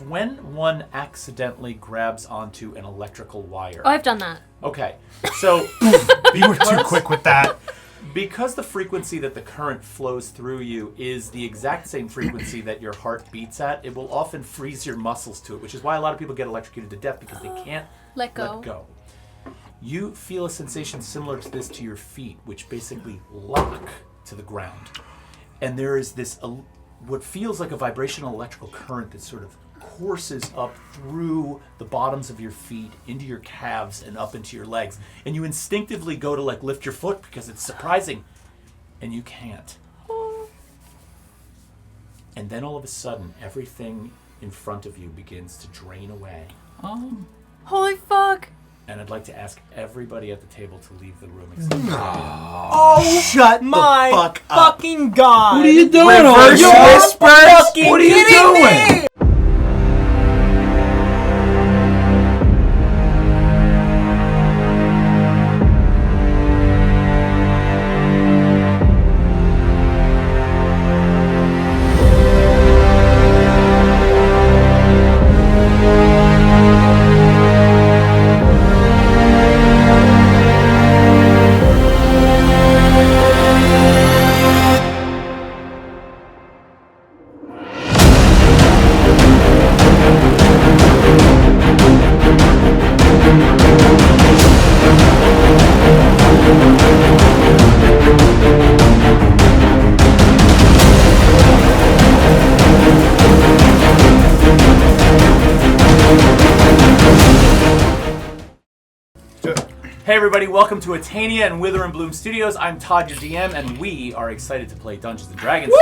it's when one accidentally grabs onto an electrical wire. Oh, I've done that. Okay, so You were too quick with that. because the frequency that the current flows through you is the exact same frequency that your heart beats at, it will often freeze your muscles to it, which is why a lot of people get electrocuted to death because they can't Let go. You feel a sensation similar to this to your feet, which basically lock to the ground. And there is this, what feels like a vibrational electrical current that sort of courses up through the bottoms of your feet, into your calves, and up into your legs. And you instinctively go to like lift your foot because it's surprising, and you can't. And then all of a sudden, everything in front of you begins to drain away. Holy fuck! And I'd like to ask everybody at the table to leave the room. Oh, Shut my the fuck up. fucking god! What are you doing? Reverse whispers? What are you doing? Hey everybody, welcome to Atania and Wither and Bloom Studios. I'm Todd, your DM, and we are excited to play Dungeons and Dragons.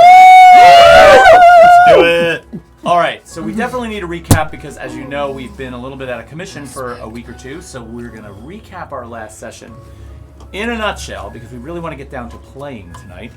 Let's do it. Alright, so we definitely need to recap because as you know, we've been a little bit out of commission for a week or two, so we're going to recap our last session in a nutshell because we really want to get down to playing tonight.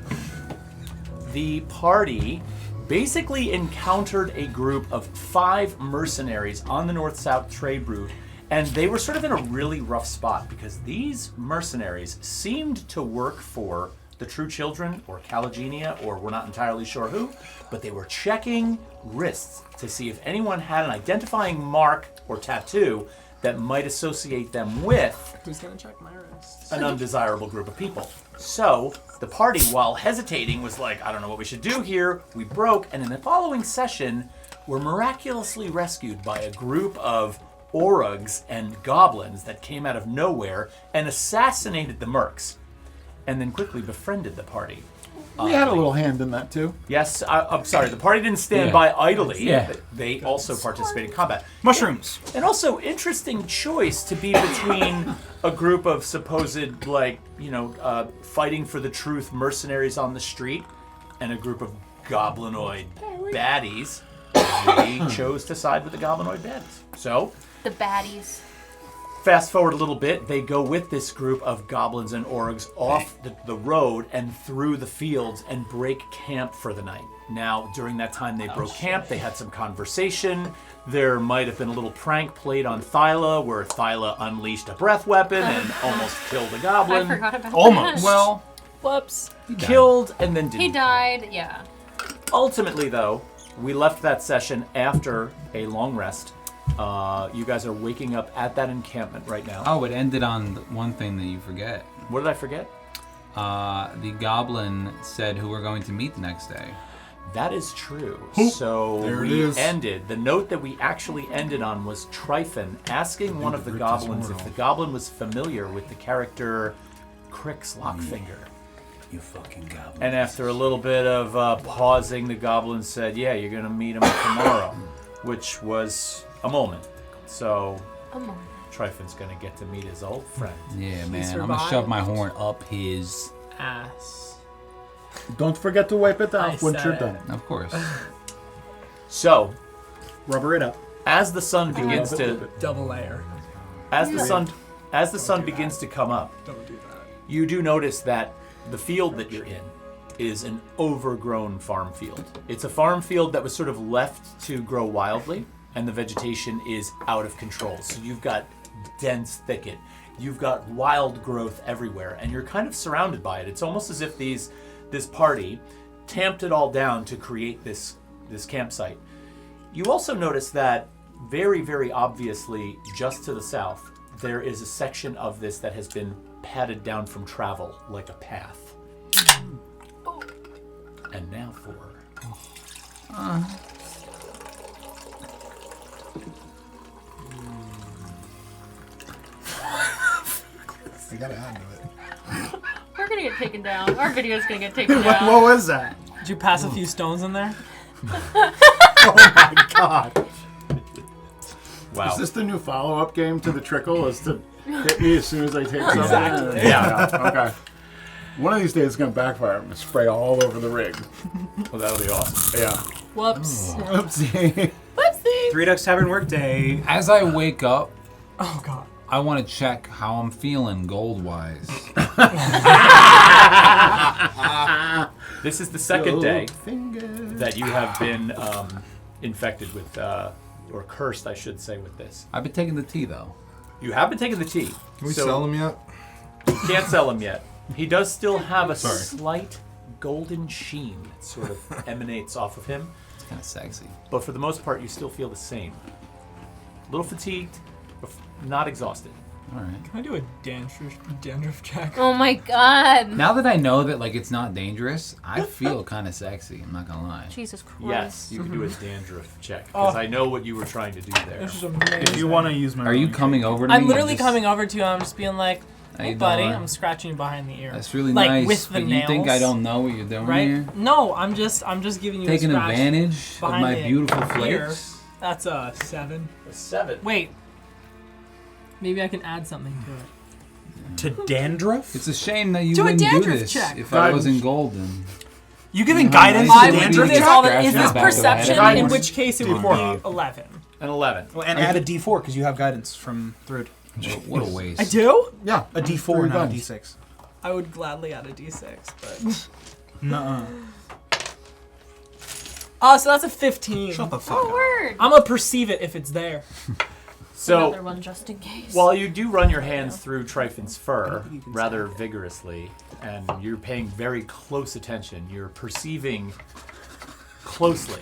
The party basically encountered a group of 5 mercenaries on the north-south trade route. And they were sort of in a really rough spot because these mercenaries seemed to work for the True Children or Calagenia, or we're not entirely sure who, but they were checking wrists to see if anyone had an identifying mark or tattoo that might associate them with Who's gonna check my wrists? an undesirable group of people. So the party, while hesitating, was like, I don't know what we should do here. We broke, and in the following session, were miraculously rescued by a group of Orugs and goblins that came out of nowhere and assassinated the mercs, and then quickly befriended the party. We had a little hand in that too. Yes, I'm sorry, the party didn't stand by idly. Yeah. They also participated in combat. Mushrooms. And also, interesting choice to be between a group of supposed, like, fighting for the truth mercenaries on the street and a group of goblinoid baddies. We chose to side with the goblinoid baddies. So, The baddies. fast forward a little bit, they go with this group of goblins and orgs off the road and through the fields and break camp for the night. Now, during that time they broke camp, they had some conversation. There might have been a little prank played on Thyla where Thyla unleashed a breath weapon and almost killed a goblin. I forgot about Almost. that. Well, Whoops. Killed and then didn't. He died, yeah. Ultimately, though, we left that session after a long rest. You guys are waking up at that encampment right now. Oh, it ended on one thing that you forget. What did I forget? The goblin said who we're going to meet the next day. That is true. There So it we is. ended, the note that we actually ended on was Tryphon asking one of the goblins if the goblin was familiar with the character Crix Lockfinger. You fucking goblin. And after a little bit of pausing, the goblin said, yeah, you're going to meet him tomorrow, which was a moment. So Tryphon's going to get to meet his old friend. Yeah, man. I'm going to shove my horn up his Ass. don't forget to wipe it off when said you're it. done. Of course. So, Rubber it up. as the sun begins to Double layer. as the sun begins to come up, Don't do that. you do notice that the field that you're in is an overgrown farm field. It's a farm field that was sort of left to grow wildly, and the vegetation is out of control. So you've got dense thicket, you've got wild growth everywhere, and you're kind of surrounded by it. It's almost as if this party tamped it all down to create this campsite. You also notice that very, very obviously, just to the south, there is a section of this that has been padded down from travel like a path. And now for... I gotta add to it. We're gonna get taken down. Our video's gonna get taken What down. was that? Did you pass a few stones in there? Oh my god. Wow. Is this the new follow-up game to the trickle? Is to hit me as soon as I take something? Exactly. Yeah. Okay. One of these days it's gonna backfire. I'm gonna spray all over the rig. Well, that'll be awesome. Yeah. Whoops. Oopsie. Whoopsie. Three Ducks Tavern Workday. As I wake up, Oh god. I want to check how I'm feeling gold-wise. This is the second day Finger. that you have been infected with, or cursed, I should say, with this. I've been taking the tea, though. You have been taking the tea. Can we so sell them yet? You can't sell him yet. He does still have a slight golden sheen that sort of emanates off of him. It's kind of sexy. But for the most part, you still feel the same. A little fatigued, but not exhausted. All right. Can I do a dandruff check? Oh my god. Now that I know that like it's not dangerous, I feel kind of sexy. I'm not gonna lie. Jesus Christ. Yes, you can do a dandruff check, because I know what you were trying to do there. This is amazing. If you want to use my Are you own coming over to me? I'm and literally just- coming over to you and I'm just being like, How hey you buddy, doing? I'm scratching you behind the ear. That's really like, nice. with the but you think I nails, don't know what you're doing right? here? No, I'm just giving you Taking a scratch advantage of behind my the beautiful ear. flakes? That's a 7. A 7. Wait. Maybe I can add something to it. to dandruff? It's a shame that you Do a wouldn't do dandruff this check. if I wasn't golden. You giving Yeah, guidance nice to to I would meet do dandruff? you. this all the, Scratch is my this back of the head. perception? Guidance. In which case it would D4. be 11. An 11. And add a D4 because you have guidance from Thrud. What a waste. I do? Yeah. A D4, Three not a guns. D6. I would gladly add a d6, but... Nuh-uh. Oh, so that's a 15. Shut the fuck Oh, up. word. I'm gonna perceive it if it's there. Another So, one just in case. while you do run your hands through Tryphon's fur rather vigorously, and you're paying very close attention, you're perceiving closely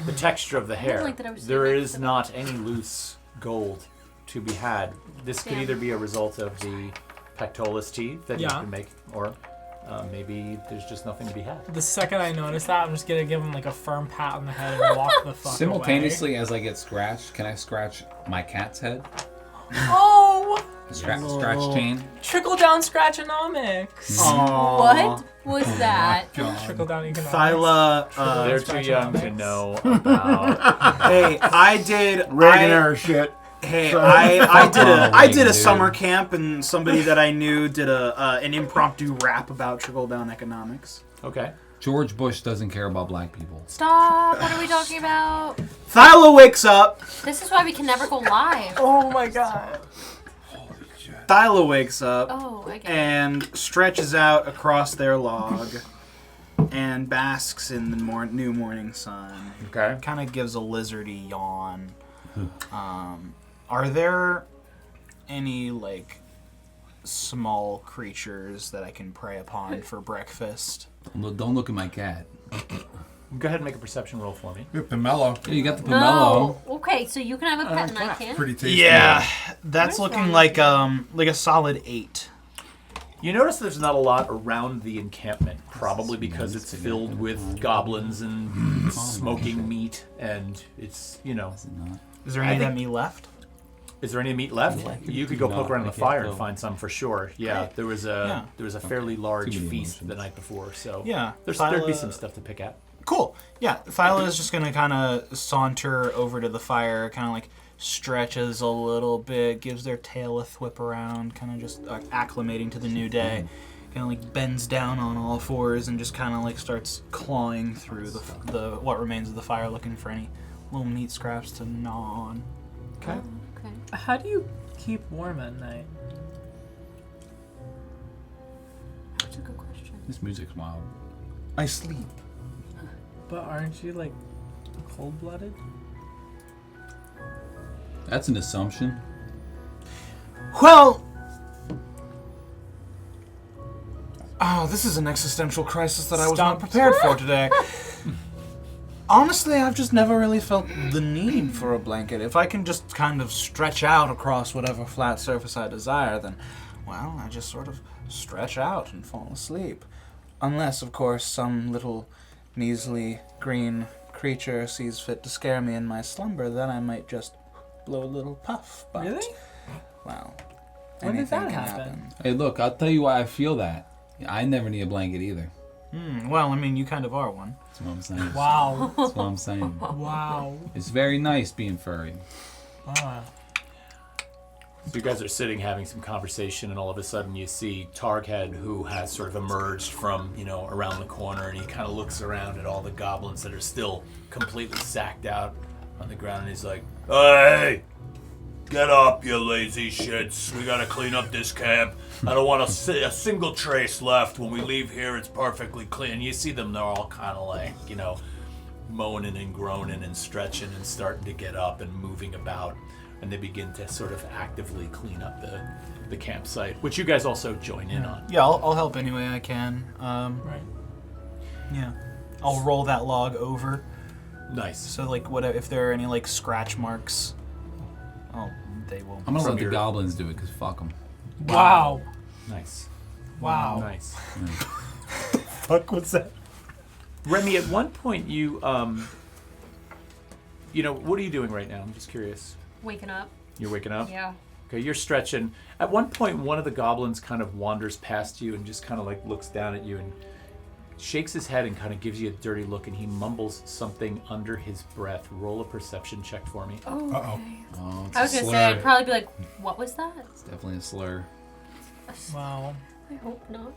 the texture of the hair. like that I was There saying is that. not any loose gold to be had. This could Damn. either be a result of the pectolis teeth that you Yeah. can make, or maybe there's just nothing to be had. The second I notice that, I'm just gonna give him like a firm pat on the head and walk the fuck Simultaneously, as I get scratched, can I scratch my cat's head? away. Oh! Scratch chain? Trickle down scratchonomics. What was that? Trickle down economics. Thyla, They're too young to know about. hey, I did... Reagan era shit. Hey, So- I did a Dude. summer camp, and somebody that I knew did an impromptu rap about trickle down economics. Okay. George Bush doesn't care about black people. Stop. What are we talking about? Thyla wakes up. This is why we can never go live. Oh my god. Thyla wakes up Oh, I get it. and stretches out across their log and basks in the new morning sun. Okay. Kind of gives a lizardy yawn. Are there any like small creatures that I can prey upon for breakfast? Don't look at my cat. Go ahead and make a perception roll for me. Pomelo. Yeah, you got the pomelo. No. Okay, so you can have a pet and I can't. Pretty tasty. Yeah, that's What is looking wrong like a solid 8. You notice there's not a lot around the encampment, probably because it's filled with goblins and smoking meat, and it's, you know. Is it not? Is there I any of that think- meat left? Is there any meat left? You could go No, poke around in I the can't fire go. and find some for sure. Yeah, there was a fairly large Too many feast emotions. the night before, so Yeah, there'd be Thyla- some stuff to pick at. Cool. Yeah, Thyla is just gonna kind of saunter over to the fire, kind of like stretches a little bit, gives their tail a thwip around, kind of just acclimating to the new day. Kind of like bends down on all fours and just kind of like starts clawing through the what remains of the fire, looking for any little meat scraps to gnaw on. Okay. Okay. How do you keep warm at night? That's a good question. This music's wild. I sleep. But aren't you like cold-blooded? That's an assumption. Well. Oh, this is an existential crisis that I was not Stumped. prepared for today. Honestly, I've just never really felt the need for a blanket. If I can just kind of stretch out across whatever flat surface I desire, then, well, I just sort of stretch out and fall asleep. Unless, of course, some little measly green creature sees fit to scare me in my slumber, then I might just blow a little puff. But, Really? well, When did anything that can happen? Hey, look, I'll tell you why I feel that. I never need a blanket either. Well, I mean, you kind of are one. That's what I'm saying. Wow. That's what I'm saying. Wow. It's very nice being furry. Wow. So you guys are sitting having some conversation, and all of a sudden you see Targhead, who has sort of emerged from, around the corner, and he kind of looks around at all the goblins that are still completely sacked out on the ground, and he's like, "Hey, get up, you lazy shits. We gotta clean up this camp. I don't want a single trace left. When we leave here, it's perfectly clean." You see them, they're all kind of like, moaning and groaning and stretching and starting to get up and moving about. And they begin to sort of actively clean up the campsite, which you guys also join in on. Yeah, I'll help any way I can. Right. Yeah. I'll roll that log over. Nice. So, like, what if there are any, like, scratch marks? Oh, they will. I'm gonna From let the your- goblins do it, because fuck them. Wow. Nice. Wow. Nice. Fuck, what's that? Remy, at one point you, what are you doing right now? I'm just curious. Waking up. You're waking up? Yeah. Okay, you're stretching. At one point, one of the goblins kind of wanders past you and just kind of like looks down at you and shakes his head and kind of gives you a dirty look, and he mumbles something under his breath. Roll a perception check for me. Oh. Uh-oh. Oh, it's I was a gonna slur. say I'd probably be like, "What was that?" It's definitely a slur. Wow. I hope not.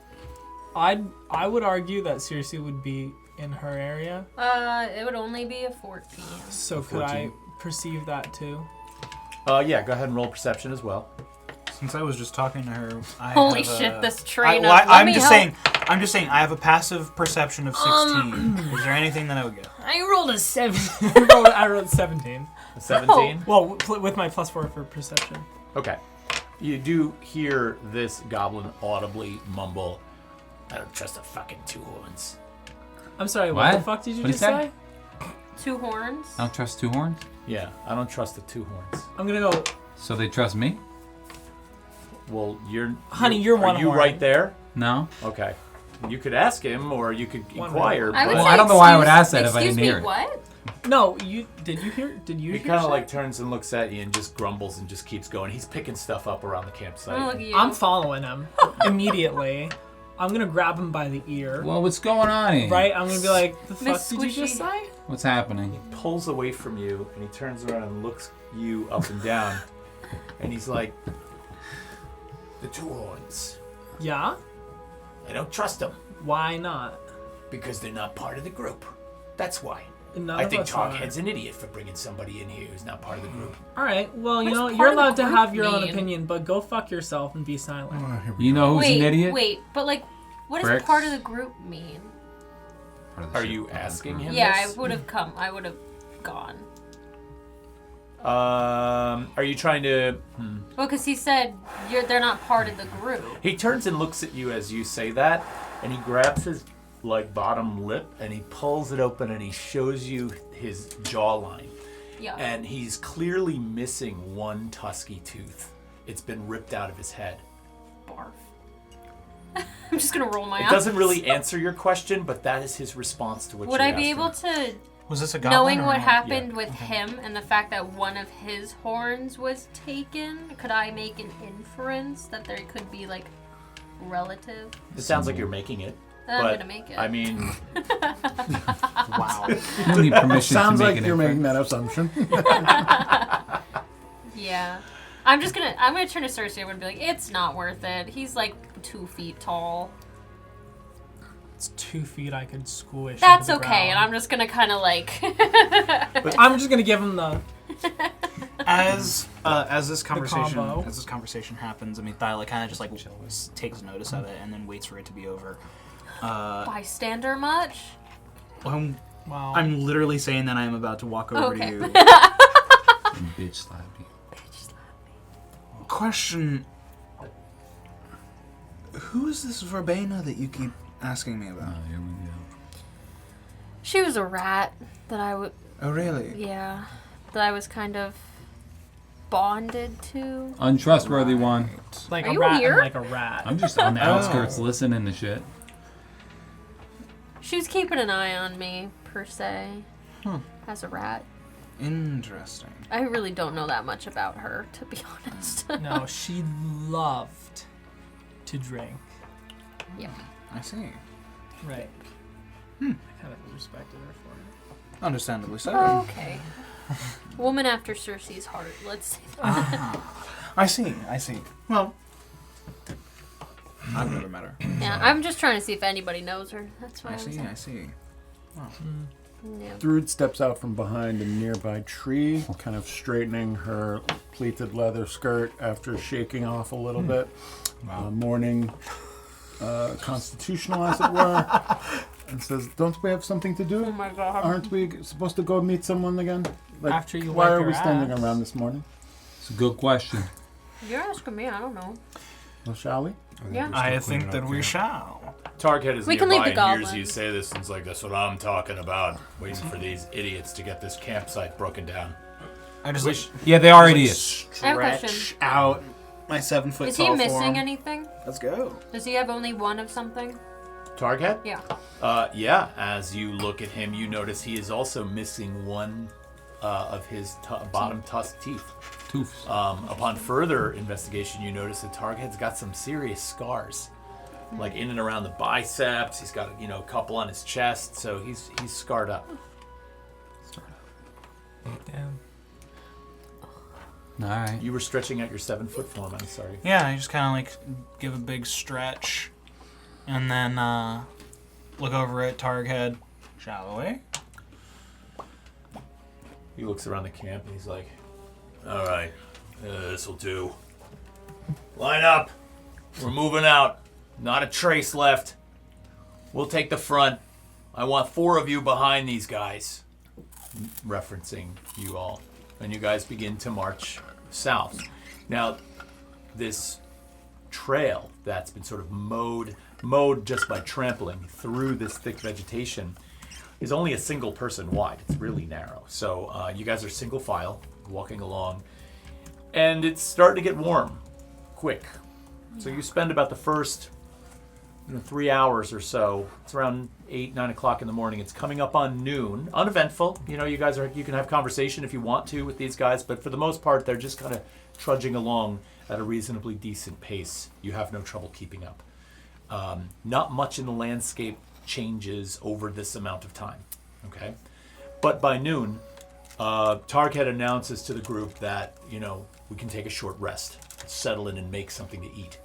I would argue that Circe would be in her area. It would only be a 14. So could I perceive that too? Yeah, go ahead and roll perception as well. Since I was just talking to her, I Holy have shit! a, This train. I'm just saying. I'm just saying. I have a passive perception of 16. Is there anything that I would get? I rolled a 7. I rolled 17. A 17? Well, with my +4 for perception. Okay. You do hear this goblin audibly mumble, "I don't trust a fucking two horns." I'm sorry. What? What the fuck did you What'd just he say? say? 2 horns. I don't trust two horns? Yeah, I don't trust the two horns. I'm gonna go. So they trust me? Well, Honey, you're one Are you horn. right there? No? Okay. You could ask him, or you could One inquire. I would Well, say, I don't know why I would ask that if I excuse didn't hear it. me, what? No, you did you hear? Did you He hear? kind of shit? like turns and looks at you and just grumbles and just keeps going. He's picking stuff up around the campsite. Oh, look at you. I'm following him immediately. I'm gonna grab him by the ear. Well, what's going on here? Right? I'm gonna be like, "The fuck Miss did you just Squishy. say?" What's happening? Pulls away from you and he turns around and looks you up and down, and he's like, "The two horns. Yeah. I don't trust them Why not? because they're not part of the group. That's why. None I of think us are. Targhead's an idiot for bringing somebody in here who's not part of the group." All right. Well, you What know, does you're part of the allowed to group have your own mean? opinion, but go fuck yourself and be silent. Here we You know who's wait, an idiot? wait, but like, what does Bricks? part of the group mean? Part of the Are shit, you part of the asking group. him? Yeah, I this? would have come. I would have gone. Are you trying to? Well, because he said they're not part of the group. He turns and looks at you as you say that, and he grabs his bottom lip and he pulls it open and he shows you his jawline. Yeah. And he's clearly missing one tusky tooth. It's been ripped out of his head. Barf. I'm just gonna roll my eyes. It doesn't really answer your question, but that is his response to what Would you I be asked able him. to, Was this a goblin? knowing or what no? happened with him and the fact that one of his horns was taken, could I make an inference that there could be like relative? It sounds like you're making it. I'm but, gonna make it. I mean, Wow. You don't need permission Sounds to make like an you're making inference. that assumption. Yeah. I'm gonna turn to Cersei and I'm gonna be like, it's not worth it. He's like 2 feet tall. It's 2 feet I could squish. That's into the okay, and ground. I'm just gonna kind of like. I'm just gonna give him the. As this combo. conversation happens, I mean, Thyla kind of just like takes notice of it and then waits for it to be over. Bystander much? Wow. I'm literally saying that I am about to walk over Okay. to you. And bitch slap you. Question: who is this Verbena that you keep asking me Oh, about? here we go. She was a rat that I would. Oh, really? Yeah, that I was kind of bonded to. Untrustworthy one. Like Are a you rat here? and like a rat. I'm just on the outskirts listening to shit. She was keeping an eye on me, per se, as a rat. Interesting. I really don't know that much about her, to be honest. No, she loved to drink. Yeah. I see. Right. I kind of respected her for it. Understandably so. Okay. Woman after Cersei's heart. Let's say that. I see. Well, I've never met her. Yeah, I'm just trying to see if anybody knows her. That's why I I was see. like, I see. yeah. Thrud steps out from behind a nearby tree, kind of straightening her pleated leather skirt after shaking off a little bit. Morning constitutional, as it were, and says, "Don't we have something to do? Oh my god. Aren't we supposed to go meet someone again? Like, After you why wipe are your we standing ass." around this morning? It's a good question. You're asking me, I don't know. Well, shall we? Yeah. I think that we shall. Target is We can nearby leave the and hears goblins. you say this and is like, that's what I'm talking about. Waiting for these idiots to get this campsite broken down. I just wish Yeah, they are idiots. I have a question. stretch out my 7 foot Is he tall missing form. anything? Let's go. Does he have only one of something? Target? Yeah. Yeah, as you look at him, you notice he is also missing one of his bottom tusk teeth. Toofs. Upon further investigation, you notice that Target's got some serious scars, like in and around the biceps. He's got a couple on his chest, so he's scarred up. Damn. All right. You were stretching out your 7 foot form. I'm sorry. Yeah, I just kind of like give a big stretch, and then look over at Targhead. Shall we? He looks around the camp and he's like, "All right, this'll do. Line up. We're moving out. Not a trace left. We'll take the front. I want 4 of you behind these guys." Referencing you all. And you guys begin to march south. Now, this trail that's been sort of mowed just by trampling through this thick vegetation is only a single person wide. It's really narrow. So you guys are single file walking along, and it's starting to get warm quick. So you spend about the first 3 hours or so. It's around 8, 9 o'clock in the morning. It's coming up on noon. Uneventful. You can have conversation if you want to with these guys, but for the most part, they're just kind of trudging along at a reasonably decent pace. You have no trouble keeping up. Not much in the landscape changes over this amount of time. Okay? But by noon, Target announces to the group that, we can take a short rest, settle in and make something to eat.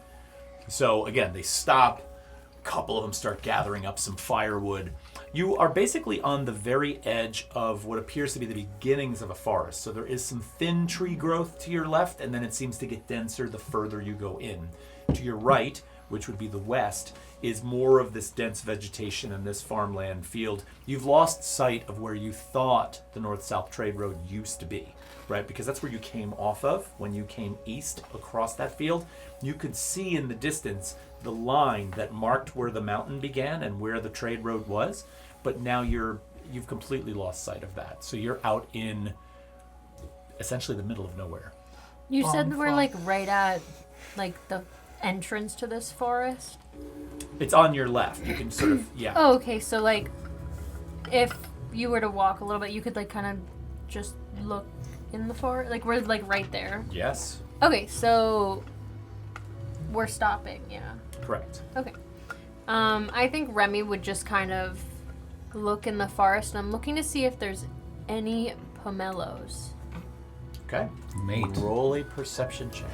So again, they stop. A couple of them start gathering up some firewood. You are basically on the very edge of what appears to be the beginnings of a forest. So there is some thin tree growth to your left, and then it seems to get denser the further you go in. To your right, which would be the west, is more of this dense vegetation and this farmland field. You've lost sight of where you thought the north-south trade road used to be, right? Because that's where you came off of when you came east across that field. You could see in the distance the line that marked where the mountain began and where the trade road was, but now you've completely lost sight of that. So you're out in essentially the middle of nowhere. You said we're like right at the entrance to this forest. It's on your left. You can sort of Oh, okay. So if you were to walk a little bit, you could kind of just look in the forest. We're right there. Yes, Okay, so we're stopping. Yeah. correct. Okay. I think Remy would just kind of look in the forest, and I'm looking to see if there's any pomelos. Okay. Mate. Roll a perception check.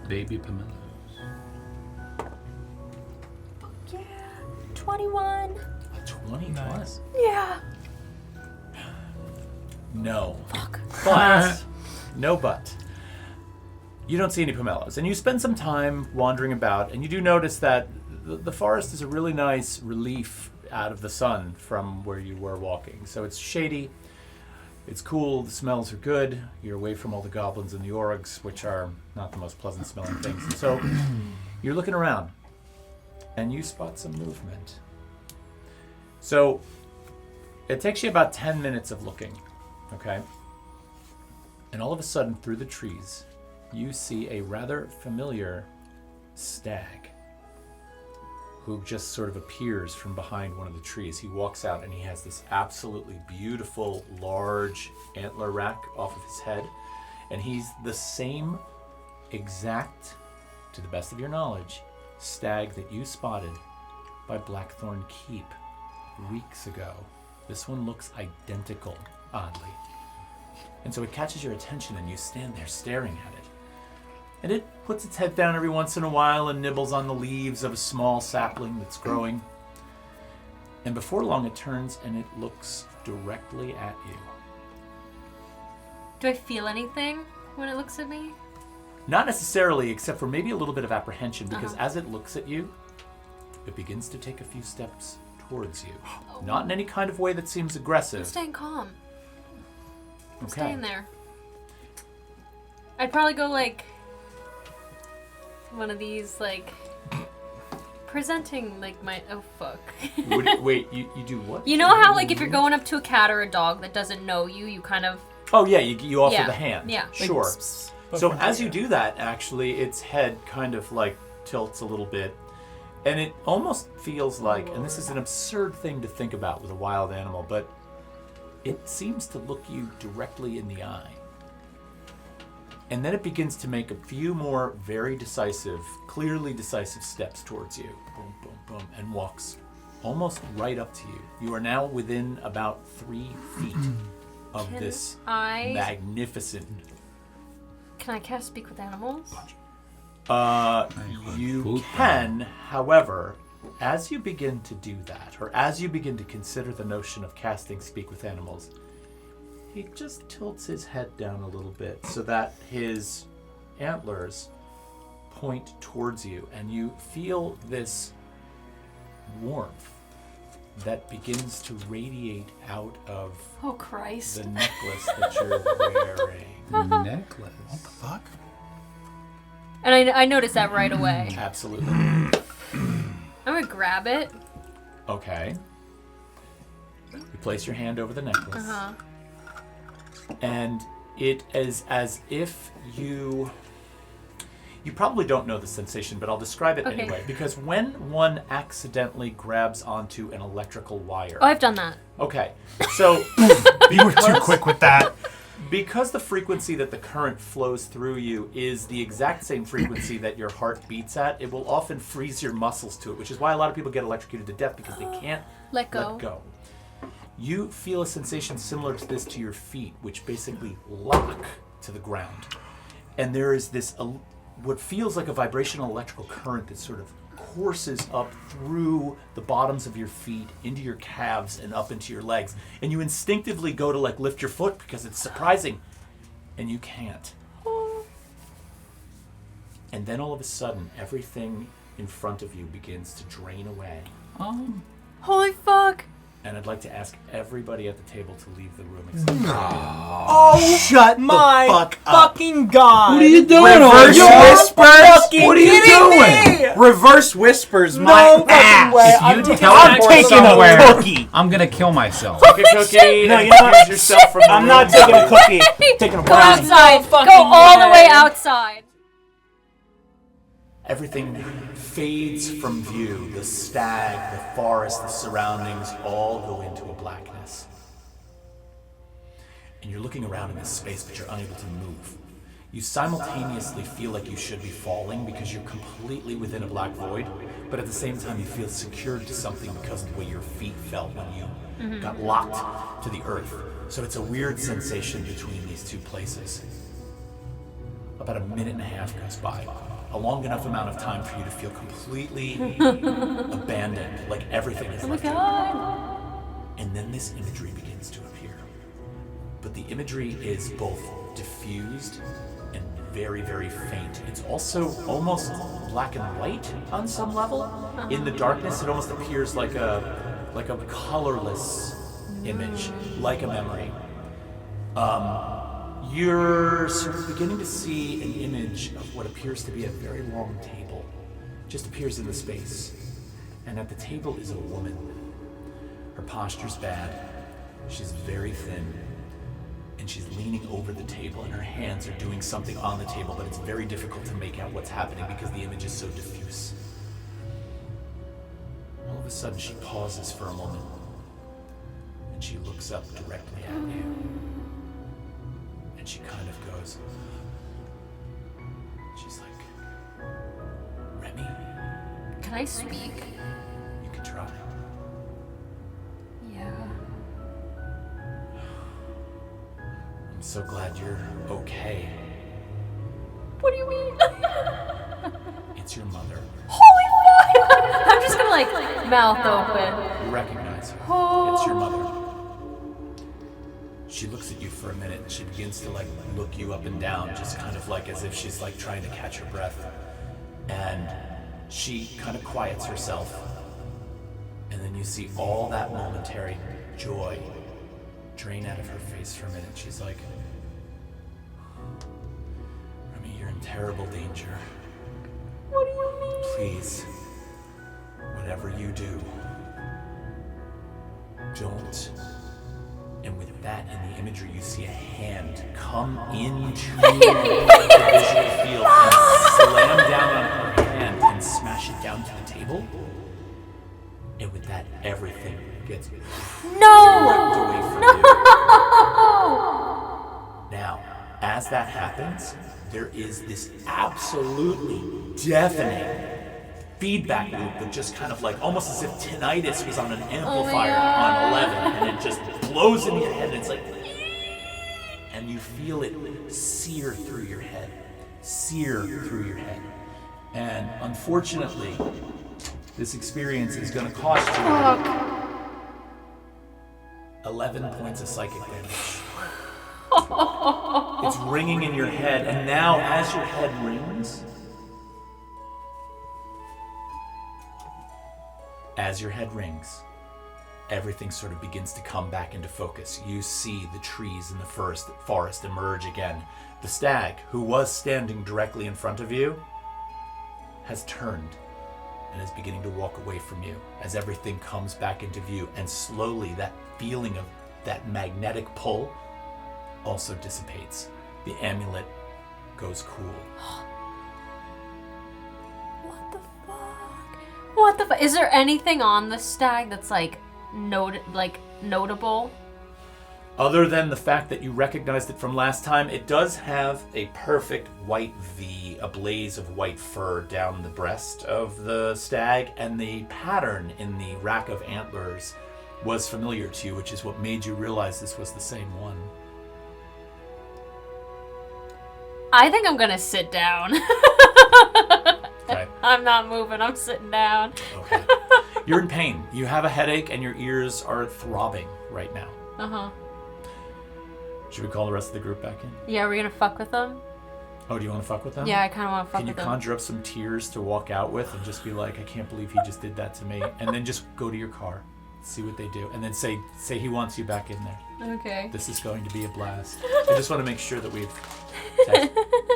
Baby Pamela. Yeah. 21. 20 Nice. plus. Yeah. No. Fuck. But, no but. You don't see any pomelos. And you spend some time wandering about, and you do notice that the forest is a really nice relief out of the sun from where you were walking. So it's shady, it's cool, the smells are good, you're away from all the goblins and the orgs, which are not the most pleasant smelling things. And so you're looking around, and you spot some movement. So It takes you about 10 minutes of looking, okay? And all of a sudden, through the trees, you see a rather familiar stag who just sort of appears from behind one of the trees. He walks out and he has this absolutely beautiful, large antler rack off of his head. And he's the same exact, to the best of your knowledge, stag that you spotted by Blackthorn Keep weeks ago. This one looks identical, oddly. And so it catches your attention and you stand there staring at it. And it puts its head down every once in a while and nibbles on the leaves of a small sapling that's growing. And before long it turns and it looks directly at you. Do I feel anything when it looks at me? Not necessarily, except for maybe a little bit of apprehension, because as it looks at you, it begins to take a few steps towards you. Not in any kind of way that seems aggressive. I'm staying calm. I'm Okay. staying there. I'd probably go like one of these, like presenting like my Wait, you do what? You know how like if you're going up to a cat or a dog that doesn't know you, you kind of Oh yeah, you offer the hand. Yeah. Sure. But So from as you here. do that, actually, its head kind of like tilts a little bit. And it almost feels like, and this is an absurd thing to think about with a wild animal, but it seems to look you directly in the eye. And then it begins to make a few more very decisive, clearly decisive steps towards you. Boom, boom, boom, and walks almost right up to you. You are now within about 3 feet of this magnificent... Can I cast Speak with Animals? You can, however, as you begin to do that, or as you begin to consider the notion of casting Speak with Animals, he just tilts his head down a little bit so that his antlers point towards you, and you feel this warmth that begins to radiate out of Oh Christ. the necklace that you're wearing. Necklace. What the fuck? And I noticed that right away. Absolutely. I'm gonna grab it. Okay. You place your hand over the necklace. Uh-huh. And it is as if you probably don't know the sensation, but I'll describe it Okay. anyway. Because when one accidentally grabs onto an electrical wire. Oh, I've done that. Okay. So You were too quick with that. because the frequency that the current flows through you is the exact same frequency that your heart beats at, it will often freeze your muscles to it, which is why a lot of people get electrocuted to death because they can't Let go. let go. You feel a sensation similar to this to your feet, which basically lock to the ground. And there is this, what feels like a vibrational electrical current that sort of courses up through the bottoms of your feet, into your calves, and up into your legs. And you instinctively go to like lift your foot because it's surprising, and you can't. And then all of a sudden, everything in front of you begins to drain away. Holy fuck! And I'd like to ask everybody at the table to leave the room except Oh, Shut my the fuck up. fucking god! What are you doing Reverse over here? whispers. What are you doing? Reverse whispers No my fucking ass. way. If I'm you taking tell that me board taking a somewhere. cookie. I'm gonna kill myself. Take a cookie No, and you know what? excuse yourself from the I'm room. not taking a cookie. Taking a Go brownie. outside! fucking Go all the way way. outside! Everything fades from view. The stag, the forest, the surroundings all go into a blackness. And you're looking around in this space, but you're unable to move. You simultaneously feel like you should be falling because you're completely within a black void, but at the same time you feel secured to something because of the way your feet felt when you got locked to the earth. So it's a weird sensation between these two places. About a minute and a half goes by. A long enough amount of time for you to feel completely abandoned, like everything is left God! and then this imagery begins to appear. But the imagery is both diffused and very, very faint. It's also almost black and white on some level. In the darkness, it almost appears like a colorless image, like a memory. You're sort of beginning to see an image of what appears to be a very long table. Just appears in the space. And at the table is a woman. Her posture's bad. She's very thin, and she's leaning over the table, and her hands are doing something on the table, but it's very difficult to make out what's happening because the image is so diffuse. All of a sudden, she pauses for a moment, and she looks up directly at you, and she kind of goes, she's like, Remy? Can I speak? You can try. Yeah. I'm so glad you're okay. What do you mean? It's your mother. Holy fuck! I'm just gonna like mouth open. You recognize her. Oh. It's your mother. She looks at you for a minute and she begins to like look you up and down, just kind of like as if she's like trying to catch her breath. And she kind of quiets herself. And then you see all that momentary joy drain out of her face for a minute. She's like, Remy, you're in terrible danger. What do you mean? Please, whatever you do, don't. And with that in the imagery, you see a hand come into the visual field and slam down on her hand and smash it down to the table. And with that, everything gets ripped away from you. Now, as that happens, there is this absolutely deafening feedback loop that just kind of like, almost as if tinnitus was on an amplifier on 11, and it just blows into your head, and it's like, and you feel it sear through your head. And unfortunately, this experience is going to cost you 11 points of psychic damage. It's ringing in your head, and now as your head rings, everything sort of begins to come back into focus. You see the trees in the forest emerge again. The stag, who was standing directly in front of you, has turned and is beginning to walk away from you as everything comes back into view, and slowly that feeling of that magnetic pull also dissipates. The amulet goes cool. What the fuck? Is there anything on the stag that's like notable? Other than the fact that you recognized it from last time, it does have a perfect white V, a blaze of white fur down the breast of the stag, and the pattern in the rack of antlers was familiar to you, which is what made you realize this was the same one. I think I'm gonna sit down. Okay. I'm not moving, I'm sitting down. Okay. You're in pain. You have a headache and your ears are throbbing right now. Uh-huh. Should we call the rest of the group back in? Yeah, we're gonna fuck with them? Oh, do you want to fuck with them? Yeah, I kind of want to fuck Can you with them. conjure up some tears to walk out with and just be like, I can't believe he just did that to me. And then just go to your car, see what they do, and then say he wants you back in there. Okay. This is going to be a blast. I just want to make sure that we've... All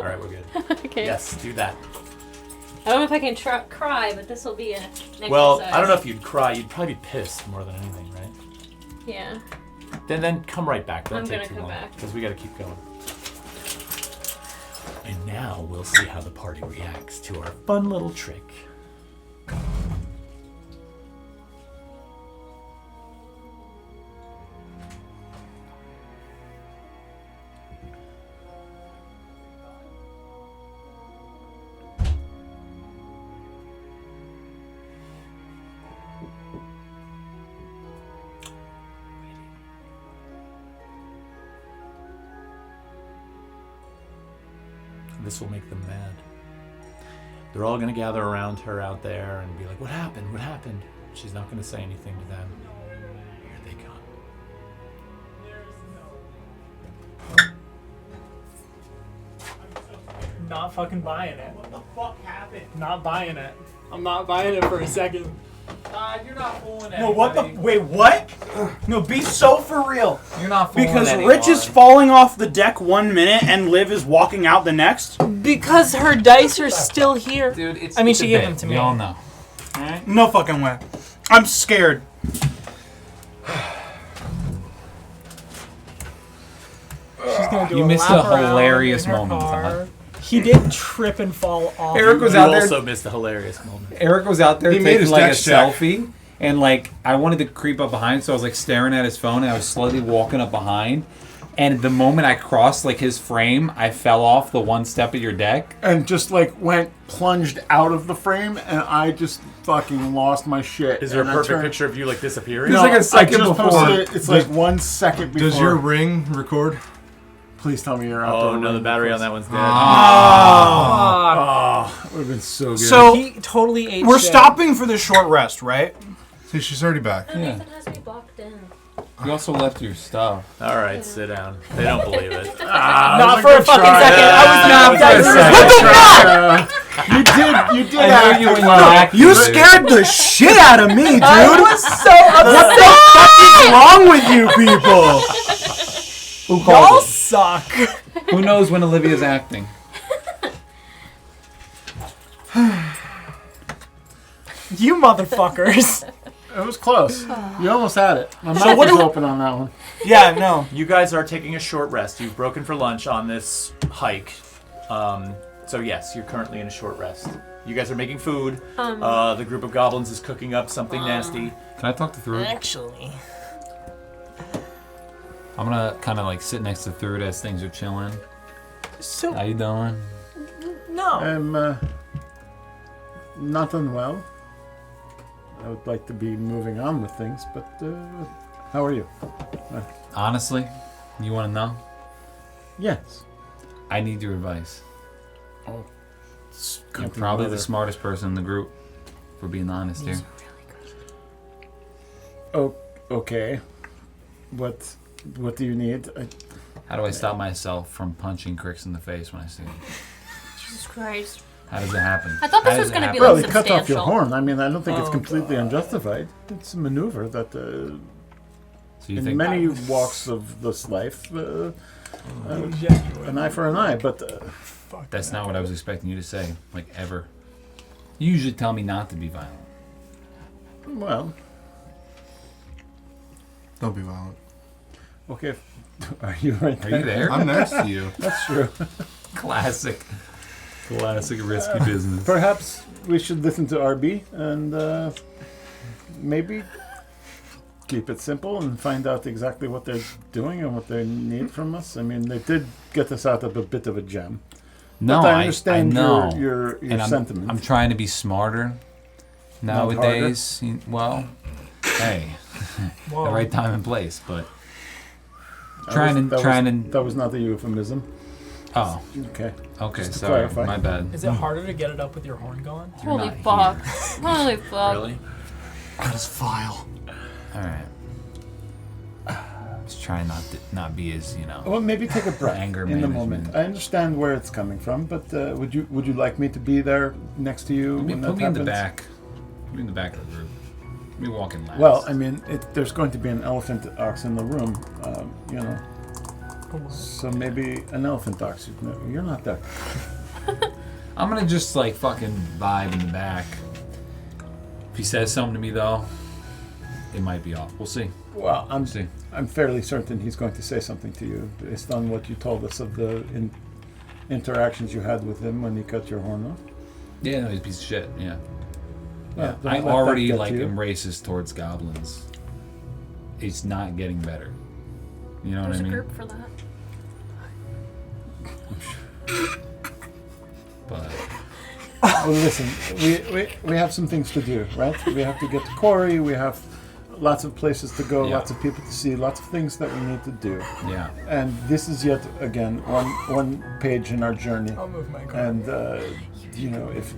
right, we're good. Okay. Yes, do that. I don't know if I can cry, but this will be an exercise. Well, I don't know if you'd cry. You'd probably be pissed more than anything, right? Yeah. Then come right back. Don't I'm take gonna too come long. back. Because we got to keep going. And now we'll see how the party reacts to our fun little trick. This will make them mad. They're all going to gather around her out there and be like, what happened? What happened? She's not going to say anything to them. Here they come. Not fucking buying it. What the fuck happened? Not buying it. I'm not buying it for a second. You're not fooling No, what the? Wait, what? No, be so for real. You're not fooling Because anyone. Rich is falling off the deck 1 minute and Liv is walking out the next. Because her dice are still here. Dude, it's I mean, it's she a gave bit. them to We me. all know. Alright? No fucking way. I'm scared. She's gonna do You a missed lap a around hilarious in her moment, car. Todd. He did trip and fall off. Eric was You out there. also missed a hilarious moment. Eric was out there He made taking his like a dex check. selfie, and like I wanted to creep up behind, so I was like staring at his phone, and I was slowly walking up behind. And the moment I crossed like his frame, I fell off the one step of your deck. And just like plunged out of the frame, and I just fucking lost my shit. Is there a And I perfect turned- picture of you like disappearing? No, like a I second just before. posted it. It's like 1 second before. Does your ring record? Please tell me you're out. Oh no, the battery on that one's dead. Oh, it would have been so good. So He totally ate we're shit. stopping for the short rest, right? See, she's already back. Yeah. Nathan has me blocked in. You also left your stuff. All right, sit down. They don't believe it. Not for a fucking second. I was not for a second. You did I know act you like- when you acted, You dude. scared the shit out of me, dude. I was so What the fuck is wrong with you people? Who Y'all called it? suck. Who knows when Olivia's acting? You motherfuckers. It was close. You almost had it. My So mouth what was do- open on that one. Yeah, no. You guys are taking a short rest. You've broken for lunch on this hike. So yes, you're currently in a short rest. You guys are making food. The group of goblins is cooking up something nasty. Can I talk to Thrud? Actually. I'm gonna kind of like sit next to Thrud as things are chilling. So, How you doing? no. I'm not unwell. I would like to be moving on with things, but how are you? Honestly, you want to know? Yes. I need your advice. It's You're probably the smartest person in the group, for being honest here. Oh, okay. What do you need? How do I stop myself from punching Crix in the face when I see him? Jesus Christ. How does it happen? I thought this How was does it gonna be happen? Well, like he cut off your substantial. horn. I mean, I don't think it's Oh, completely God. unjustified. It's a maneuver that, So you in think many walks of this life, an eye for an eye. But that's not what I was expecting you to say, like ever. You usually tell me not to be violent. well, Don't be violent. okay. Are you right Are there? you there? I'm next to you. That's true. Classic risky business. Perhaps we should listen to RB and maybe keep it simple and find out exactly what they're doing and what they need from us. I mean, they did get us out of a bit of a jam. No, But I I understand know. your And sentiment. I'm trying to be smarter nowadays. Well, hey, the Whoa. right time and place, but That was not a euphemism. Oh, Okay. okay, Just to sorry, clarify. my bad. Is it harder to get it up with your horn going? Holy not fuck. Holy fuck. Really? That is vile. All right. Just trying not be as Well, maybe take a breath Anger in the management. moment. I understand where it's coming from, but would you like me to be there next to you when that Put me in the happens? back. Put me in the back of the group. Let me walk in last. Well, I mean, there's going to be an elephant ox in the room, So maybe an elephant ox. You're not there. I'm gonna just like fucking vibe in the back. If he says something to me though, it might be off. We'll see. Well, See. I'm fairly certain he's going to say something to you based on what you told us of the interactions you had with him when he cut your horn off. Yeah, no, he's a piece of shit. Yeah. Well, don't I let that already get like to you. am racist towards goblins. It's not getting better. You know There's what I a mean? group for that. But Well, listen, we have some things to do, right? We have to get to Corey. We have lots of places to go, Yeah. lots of people to see, lots of things that we need to do. yeah. And this is yet again one page in our journey. I'll move my car. And if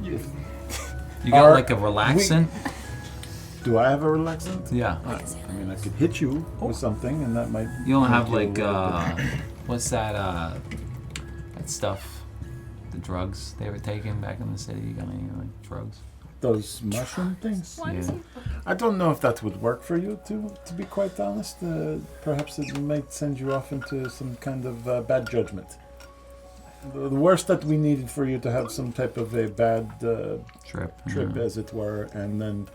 You got Are like a relaxant? do I have a relaxant? Yeah. I mean, I could hit you with something, and that might. You don't have make like you a little bit- what's that stuff? The drugs they were taking back in the city. You got any like drugs? those mushroom things. Why does Yeah. he? I don't know if that would work for you, to be quite honest. Perhaps it might send you off into some kind of bad judgment. The worst that we needed for you to have some type of a bad Trip. trip, Yeah. as it were, and then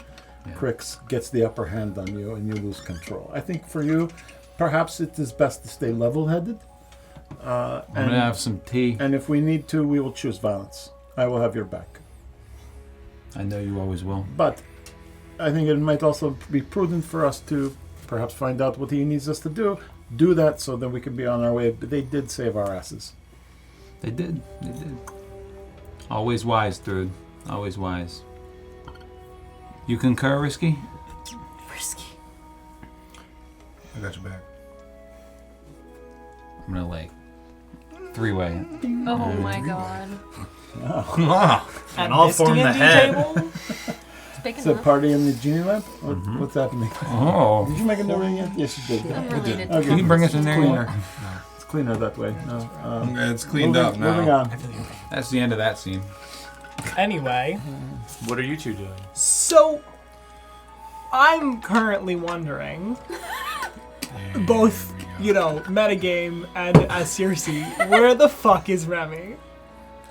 Yeah. Crix gets the upper hand on you and you lose control. I think for you, perhaps it is best to stay level-headed I'm gonna have some tea. And if we need to, we will choose violence. I will have your back. I know you always will. But I think it might also be prudent for us to perhaps find out what he needs us to do that so that we can be on our way. But they did save our asses. They did. Always wise, dude. Always wise. You concur, Risky? Risky. I got your back. I'm gonna like 3-way. Oh my god. Wow. And all form the head. It's big Is it enough. party in the genie lamp? What's happening? Oh. Did you make a note in yet? Yes, you did. I'm related to Okay. Can you bring us in there? Cleaner. yet? It's cleaner that way. No, It's cleaned up now. Moving on. That's the end of that scene. Anyway, What are you two doing? so I'm currently wondering, both, metagame and as Circe, where the fuck is Remy?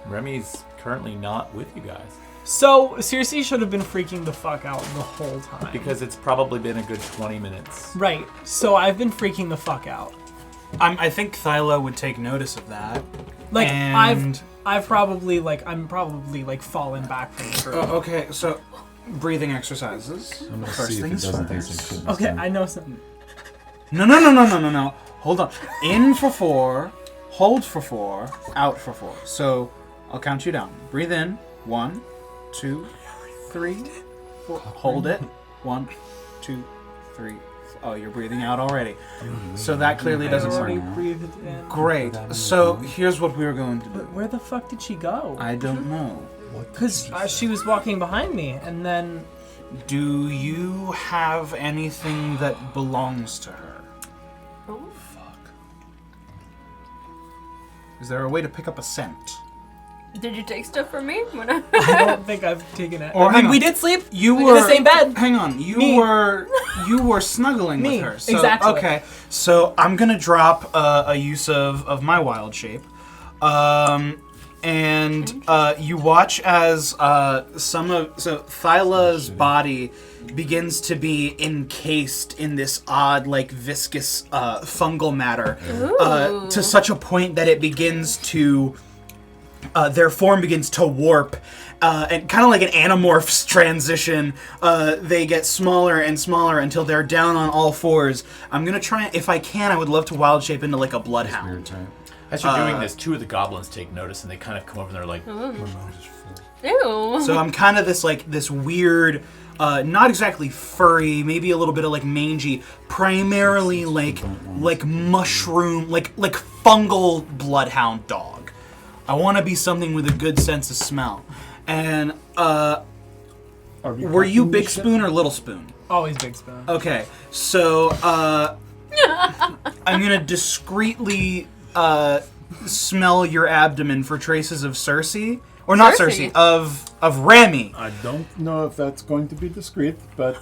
Remy's currently not with you guys So Circe should have been freaking the fuck out the whole time. because it's probably been a good 20 minutes. Right. So I've been freaking the fuck out. I think Thyla would take notice of that. Like And- I'm probably falling back from the group. Okay, so breathing exercises. I'm gonna First see if it things doesn't take first. some shit. Okay, I know something. No. Hold on. In for 4, hold for 4, out for 4. So I'll count you down. Breathe in. 1, 2, 3, 4. Hold it. 1, 2, 3. Oh, you're breathing out already. So that clearly doesn't I already work. breathed in. Great. So here's what we were going to do. But where the fuck did she go? I don't know. Because she was walking behind me, and then Do you have anything that belongs to her? Oh. Is there a way to pick up a scent? Did you take stuff from me? When I I don't think I've taken it. Or I hang mean, on. we did sleep. You We were in the same bed. Hang on. Me. You were snuggling Me, with her. So, exactly. Okay. So I'm gonna drop a use of my wild shape, and you watch as Thyla's body begins to be encased in this odd, like viscous fungal matter, to such a point that it begins to. Their form begins to warp, and kind of like an Animorphs transition, they get smaller and smaller until they're down on all fours. I'm gonna try, if I can, I would love to wild shape into like a bloodhound. As you're doing this, 2 of the goblins take notice and they kind of come over and they're like, Ew. So I'm kind of this weird, not exactly furry, maybe a little bit of like mangy, primarily like mushroom, like fungal bloodhound dog. I want to be something with a good sense of smell. And were you Big Spoon or Little Spoon? Always big spoon. Okay, so I'm gonna discreetly smell your abdomen for traces of Circe, or not Circe? Circe, of Remy. I don't know if that's going to be discreet, but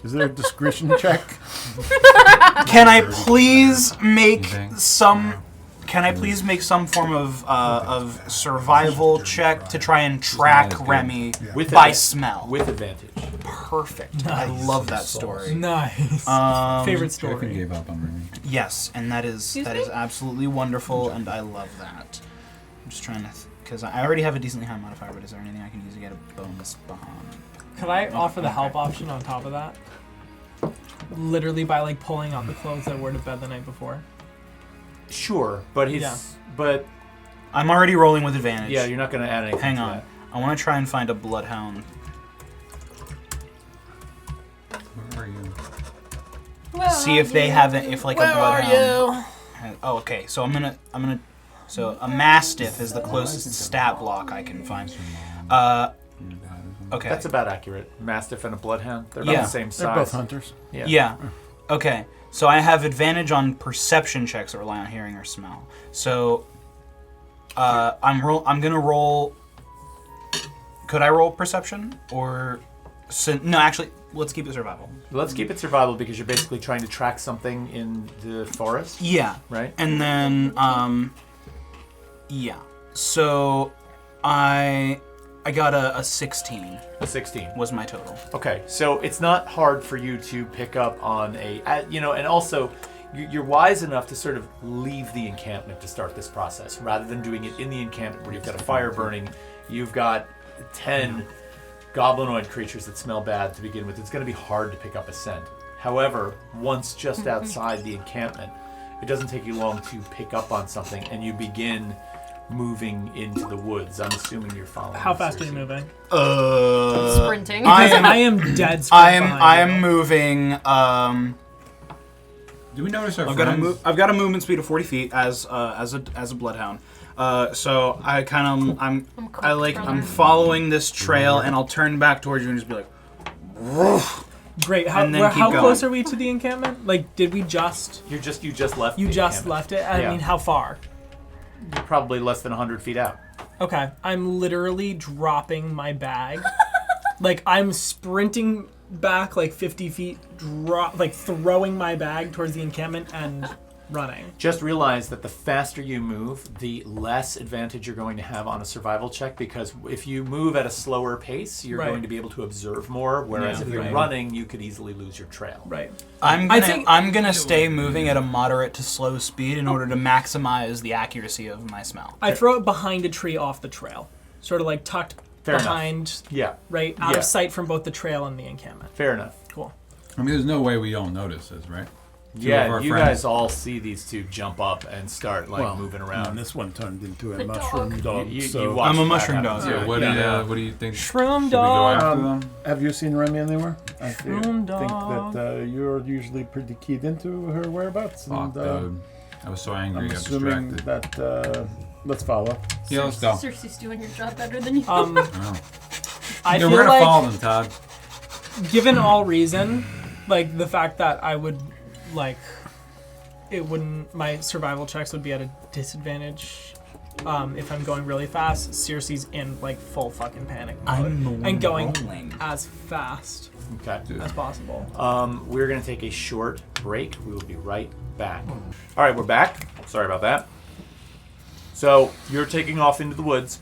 is there a discretion check? Can I please make some? Can I please make some form of survival check to try and track Remy With by advan- smell? with advantage. Perfect. I love that story. Nice. Favorite Griffin story. gave up on Remy. Yes, and that is Excuse me? absolutely wonderful, and I love that. I'm just trying to, because I already have a decently high modifier, but is there anything I can use to get a bonus bump? Could I offer the help option on top of that? Literally by like pulling out the clothes that were to bed the night before. Sure, but he's... Yeah. But, I'm already rolling with advantage. yeah, you're not going to add anything Hang to on. that. I want to try and find a bloodhound. Where are you? See if they have it, if like a bloodhound. Oh, okay. So I'm gonna. So a mastiff is the closest stat block I can find. Okay. That's about accurate. Mastiff and a bloodhound. They're about Yeah. the same size. They're both hunters. Yeah. Okay. So I have advantage on perception checks that rely on hearing or smell. So I'm gonna roll. Could I roll perception or? No, actually, let's keep it survival. Let's keep it survival because you're basically trying to track something in the forest, Yeah. right? And then yeah. So I got a 16 A 16. was my total. Okay, so it's not hard for you to pick up on and also you're wise enough to sort of leave the encampment to start this process, rather than doing it in the encampment where you've got a fire burning, you've got 10 goblinoid creatures that smell bad to begin with. It's going to be hard to pick up a scent. However, once just outside the encampment, it doesn't take you long to pick up on something, and you begin moving into the woods. I'm assuming you're following. How fast are Cersei. you moving? Sprinting. I I am. am dead. I am moving. Do we notice our I've friends? got a movement speed of 40 feet as a bloodhound. So I kind of I'm following this trail, and I'll turn back towards you and just be like, "Woof." Great. How, And then keep how going. close are we to the encampment? Like, did we just? You just left. You the just encampment. left it. I Yeah. mean, how far? You're probably less than 100 feet out. Okay, I'm literally dropping my bag. Like, I'm sprinting back like 50 feet, throwing my bag towards the encampment and running. Just realize that the faster you move, the less advantage you're going to have on a survival check, because if you move at a slower pace, you're Right. going to be able to observe more, whereas Yeah. if you're Right. running, you could easily lose your trail. Right. I'm I gonna think- I'm gonna stay moving at a moderate to slow speed in order to maximize the accuracy of my smell. I throw it behind a tree off the trail, sort of like tucked Fair enough. behind, Yeah, right out Yeah. of sight from both the trail and the encampment. fair enough. Cool. I mean, there's no way we don't notice this, right? Two of Yeah, our you friends. guys all see these two jump up and start moving And around. this one turned into a The mushroom dog. dog. You so watch I'm a that mushroom happen. dog. Yeah. What Yeah. do you think? Shroom Should we go dog. after them? have you seen Remy anywhere? I think Shroom that you're usually pretty keyed into her whereabouts. Fuck, and, dude. I was so angry. I'm I got assuming distracted. that let's follow. Yeah, let's go. Cersei's doing your job better than you. I know. I Yeah, feel we're gonna like, follow them, Todd. given all reason, like the fact that I would, like, it wouldn't, my survival checks would be at a disadvantage if I'm going really fast. Cersei's in like full fucking panic mode I'm the one and going rolling. as fast Okay. as possible. We're going to take a short break. We will be right back. All right, we're back. Sorry about that. So you're taking off into the woods,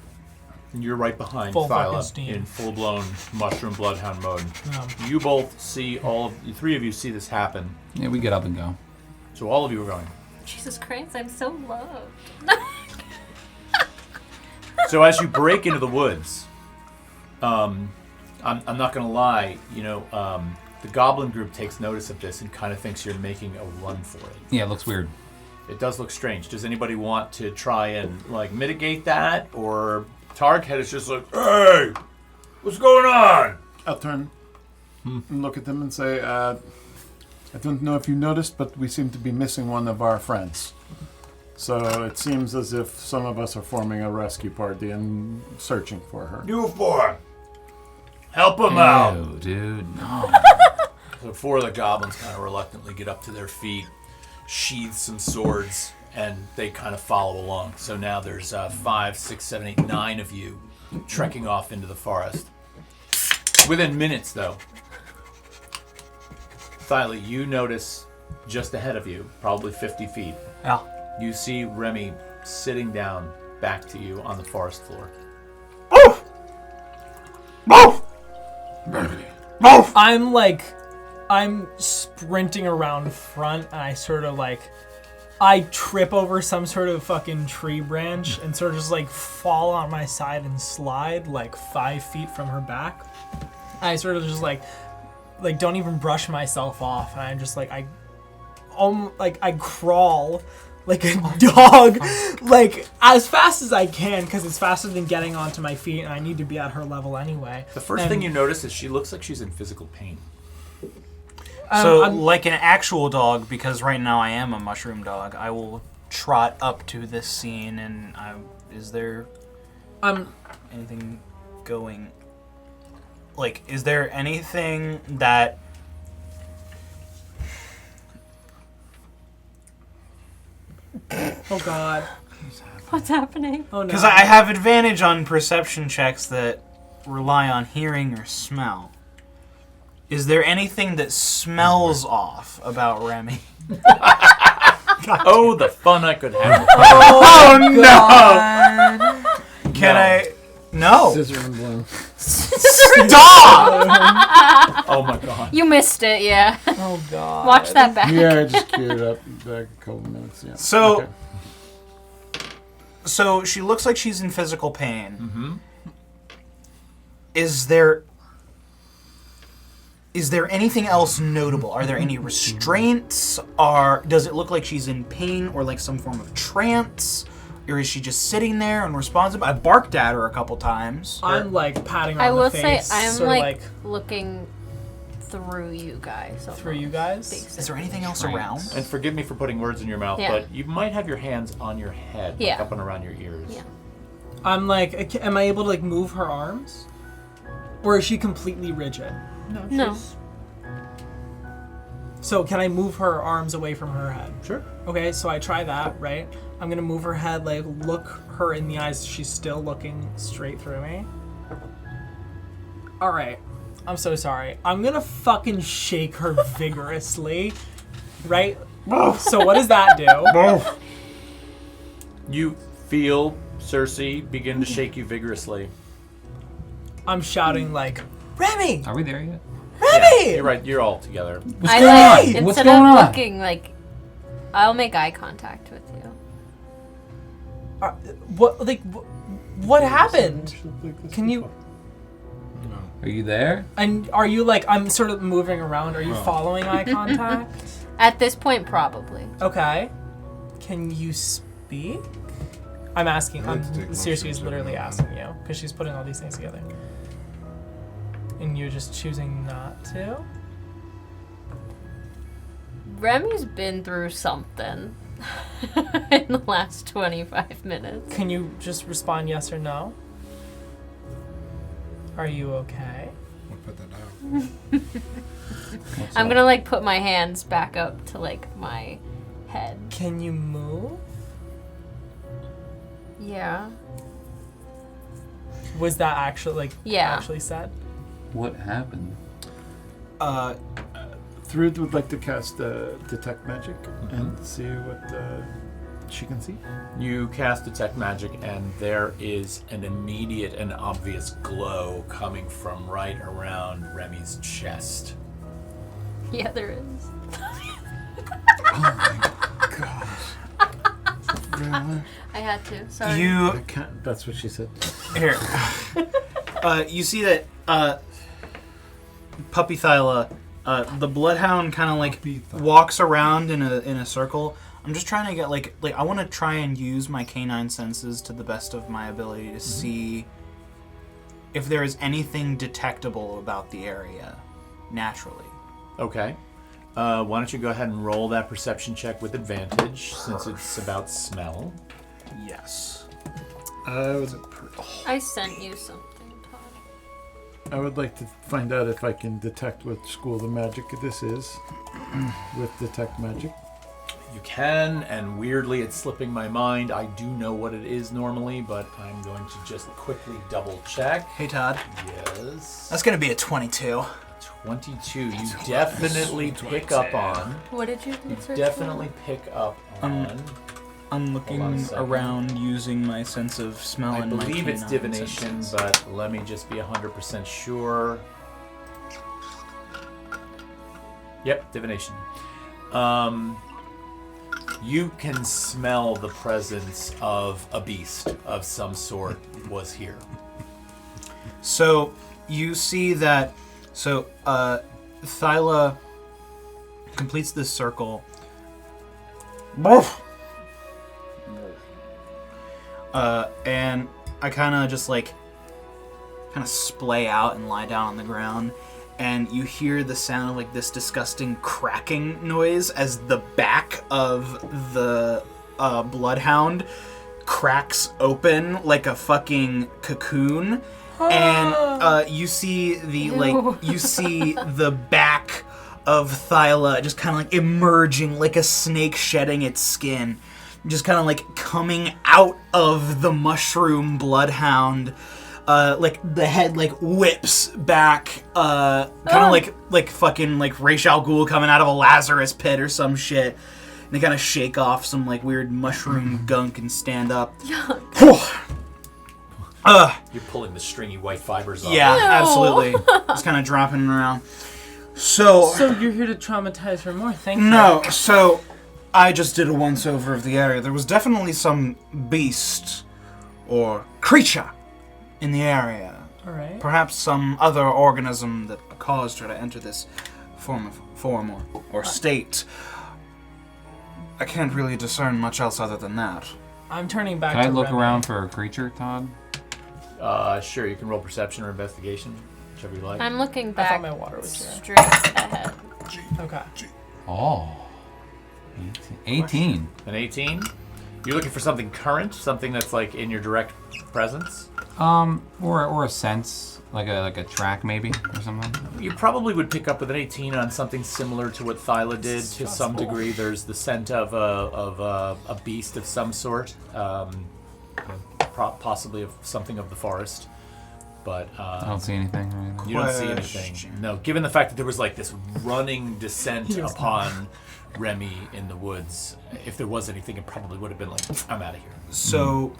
and you're right behind Full fucking Thyla steam. in full-blown mushroom bloodhound mode. Yeah. You both see the three of you see this happen. Yeah, we get up and go. So all of you are going. Jesus Christ, I'm so loved. So as you break into the woods, I'm not going to lie, the goblin group takes notice of this and kind of thinks you're making a run for it. Yeah, it looks weird. It does look strange. Does anybody want to try and mitigate that, or Targhead is just like, "Hey, what's going on?" I'll turn and look at them and say, I don't know if you noticed, but we seem to be missing one of our friends. So it seems as if some of us are forming a rescue party and searching for her. You four, help him out. No, dude, no. So four of the goblins kind of reluctantly get up to their feet, sheathe some swords, and they kind of follow along. So now there's 5, 6, 7, 8, 9 of you trekking off into the forest. Within minutes, though, Thyla, you notice just ahead of you, probably 50 feet, Yeah. you see Remy sitting down back to you on the forest floor. I'm sprinting around front, and I sort of I trip over some sort of fucking tree branch and sort of just fall on my side and slide 5 feet from her back. I sort of just don't even brush myself off, and I'm just I crawl like a dog, as fast as I can, because it's faster than getting onto my feet, and I need to be at her level anyway. The first And- thing you notice is she looks like she's in physical pain. So, I'm- like an actual dog, because right now I am a mushroom dog, I will trot up to this scene, and is there anything going? Is there anything that... Oh god. What's happening? Oh no. Because I have advantage on perception checks that rely on hearing or smell. Is there anything that smells off about Remy? Oh, the fun I could have. Oh God. Can No. Scissor and bloom. Stop! Oh my god. You missed it, yeah. Oh god. Watch that back. Yeah, I just queued it up back a couple minutes. Yeah. So- Okay. So she looks like she's in physical pain. Mm-hmm. Is there anything else notable? Are there any restraints? Does it look like she's in pain or like some form of trance? Or is she just sitting there unresponsive? I barked at her a couple times. I'm like patting her I on will the say face. I'm sort of like looking through you guys. through you guys. Basically. Is there anything else around? And forgive me for putting words in your mouth, Yeah. but you might have your hands on your head, like Yeah. up and around your ears. Yeah. I'm like, am I able to like move her arms? Or is she completely rigid? No. So can I move her arms away from her head? Sure. Okay, so I try that, right? I'm gonna move her head, like look her in the eyes. She's still looking straight through me. Alright. I'm so sorry. I'm gonna fucking shake her vigorously. Right? So what does that do? You feel Cersei begin to shake you vigorously. I'm shouting like, Remy! Are we there yet? Remy! You're right, you're all together. What's I going like on? instead What's of going on? looking like I'll make eye contact with you. What happened? Can you... Are you there? And are you like, I'm sort of moving around. Are you following eye contact? At this point, probably. Okay. Can you speak? I'm asking. I like to take I'm seriously mushrooms literally every now and asking you because she's putting all these things together, and you're just choosing not to. Remy's been through something in the last 25 minutes. Can you just respond yes or no? Are you okay? We'll put that out. I'm gonna like put my hands back up to like my head. Can you move? Yeah. Was that actually like Yeah. actually said? What happened? Thrud would like to cast detect magic and see what she can see. You cast Detect Magic, and there is an immediate and obvious glow coming from right around Remy's chest. Yeah, there is. Really? I had to. Sorry. You I can't. That's what she said. here. You see that Puppy Thyla, the bloodhound kind of like walks around in a circle. I'm just trying to get like I want to try and use my canine senses to the best of my ability to see if there is anything detectable about the area naturally. Okay. Why don't you go ahead and roll that perception check with advantage, since it's about smell. Yes. I sent you something, Todd. I would like to find out if I can detect what school of magic this is with detect magic. You can, and weirdly it's slipping my mind. I do know what it is normally, but I'm going to just quickly double check. Hey Todd. Yes. That's gonna be a 22. 22. You definitely pick up on. What did you You search definitely pick up on. I'm Hold on a looking second. around using my sense of smell I and my believe it's canine divination, senses. but let me just be 100% sure. Yep, divination. You can smell the presence of a beast of some sort was here. So you see that. So Thyla completes this circle. And I kind of just like splay out and lie down on the ground, and you hear the sound of like this disgusting cracking noise as the back of the bloodhound cracks open like a fucking cocoon, and you see the back of Thyla just kind of like emerging like a snake shedding its skin, just kind of like coming out of the mushroom bloodhound. Like the head like whips back, kind of like fucking like Ra's al Ghul coming out of a Lazarus pit or some shit. And they kind of shake off some like weird mushroom gunk and stand up. You're pulling the stringy white fibers off. Yeah, No. absolutely. Just kind of dropping around. So you're here to traumatize her more. Thank you. no, so I just did a once over of the area. There was definitely some beast or creature in the area. All right. Perhaps some other organism that caused her to enter this form or state. I can't really discern much else other than that. I'm turning back Can I to look Remy. around for a creature, Todd? Sure, you can roll perception or investigation, whichever you like. I'm looking I back thought my water was here. straight ahead. Okay. Oh. 18. An 18? You're looking for something current, something that's like in your direct presence? Or a sense, like a track maybe or something. You probably would pick up with an 18 on something similar to what Thyla did to some degree. There's the scent of a beast of some sort, possibly of something of the forest. But I don't see anything. Or anything. you don't see anything. No, given the fact that there was like this running descent upon Remy in the woods, if there was anything, it probably would have been like, I'm out of here. So,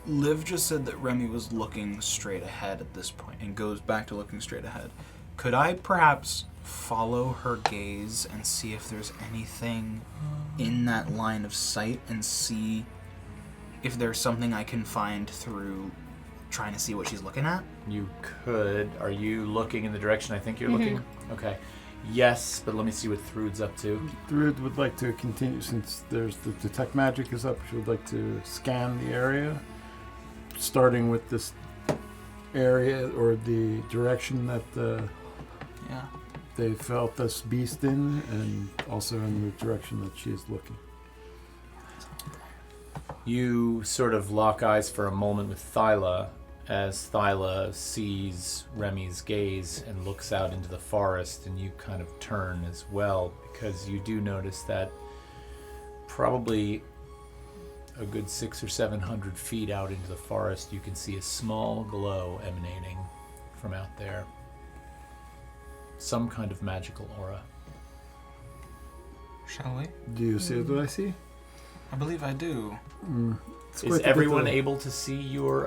Liv just said that Remy was looking straight ahead at this point and goes back to looking straight ahead. Could I perhaps follow her gaze and see if there's anything in that line of sight and see if there's something I can find through trying to see what she's looking at? You could. Are you looking in the direction I think you're looking? Okay. Yes, but let me see what Thrud's up to. Thrud would like to continue, since there's the detect magic is up, she would like to scan the area, starting with this area or the direction that Yeah. they felt this beast in, and also in the direction that she is looking. You sort of lock eyes for a moment with Thyla as Thyla sees Remy's gaze and looks out into the forest, and you kind of turn as well, because you do notice that probably a good 600 or 700 feet out into the forest, you can see a small glow emanating from out there. Some kind of magical aura. Shall we? Do you see what I see? I believe I do. It's Is quite a bit everyone of- able to see your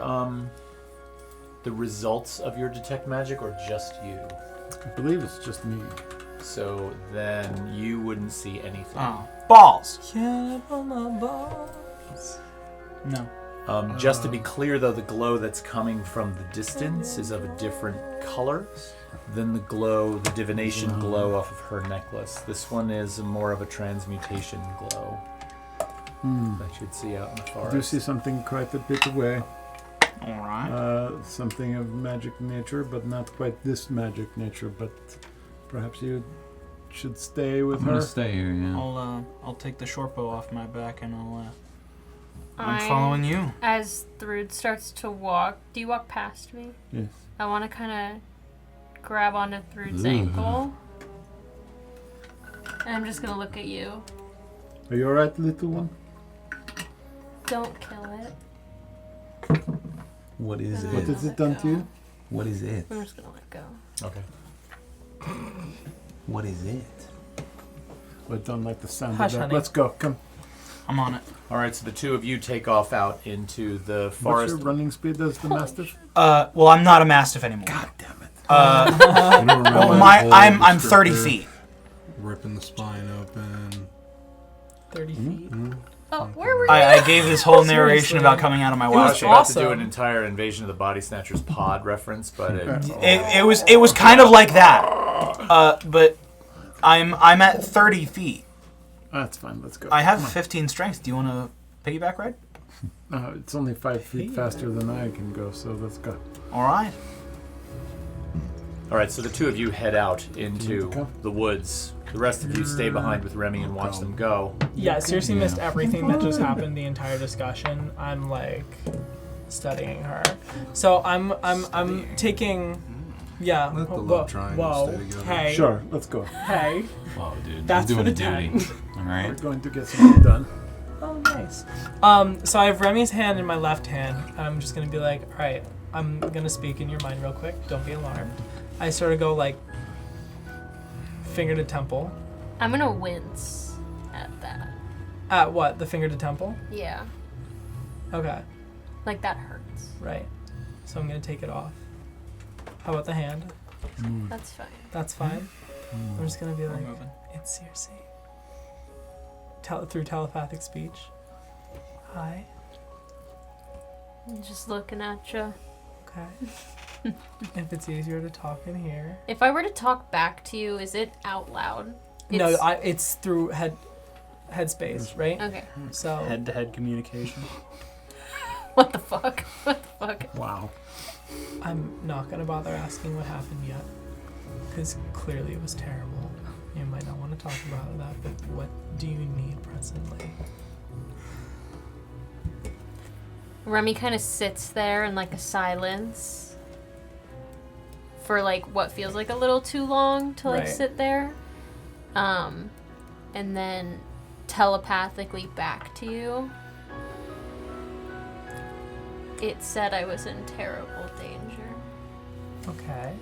the results of your detect magic, or just you? I believe it's just me. So then you wouldn't see anything. Oh. Balls! Yeah, my balls. No. Just to be clear, though, the glow that's coming from the distance is of a different color than the glow, the divination glow off of her necklace. This one is more of a transmutation glow that you'd see out in the I forest. do see something quite a bit away. Alright. Something of magic nature, but not quite this magic nature. But perhaps you should stay with I'm her. gonna stay here, yeah. I'll take the short bow off my back and I'm following you. As Thrud starts to walk, do you walk past me? Yes. I want to kind of grab onto Thrud's Ooh. ankle. And I'm just going to look at you. Are you alright, little one? Don't kill it. What is What has it done to you? What is it? I'm just going to let go. Okay. What is it? I don't like the sound Hush, of that. honey. Let's go. Come. I'm on it. All right, so the two of you take off out into the What's forest. your running speed as the mastiff? Well, I'm not a mastiff anymore. God damn it. Well, I'm 30 feet. Ripping the spine open. 30 feet. Oh, where were you? I gave this whole narration Seriously. about coming out of my I wild was shape. about to do awesome. an entire Invasion of the Body Snatchers pod reference, but It was kind of like that. But I'm at 30 feet. That's fine. Let's go. I have 15 strength. Do you want to piggyback ride? It's only 5 feet faster than I can go, so let's go. All right. all right. So the two of you head out into Okay. the woods. The rest of you stay behind with Remy and watch them go. Yeah, seriously missed everything that just happened, the entire discussion. I'm like studying her. So I'm taking Let the love triangle stay together. Hey. Sure, let's go. Hey. Whoa, dude. That's I'm doing for the the duty. 10. All We're right. going to get something done. Oh, nice. So I have Remy's hand in my left hand. I'm just gonna be like, all right, I'm gonna speak in your mind real quick. Don't be alarmed. I sort of go like finger to temple. I'm going to wince at that. At what? The finger to temple? Yeah. Okay. Like, that hurts. Right. So I'm going to take it off. How about the hand? That's fine. That's fine. I'm just going to be like, it's Circe. Through telepathic speech. Hi. I'm just looking at you. Okay. If it's easier to talk in here. If I were to talk back to you, is it out loud? No, it's through headspace, right? Okay. So Head-to-head communication. What the fuck? What the fuck? Wow. I'm not gonna bother asking what happened yet, because clearly it was terrible. You might not want to talk about that, but what do you need presently? Remy kind of sits there in like a silence for like what feels like a little too long to like Right. sit there. And then telepathically back to you. It said I was in terrible danger. Okay.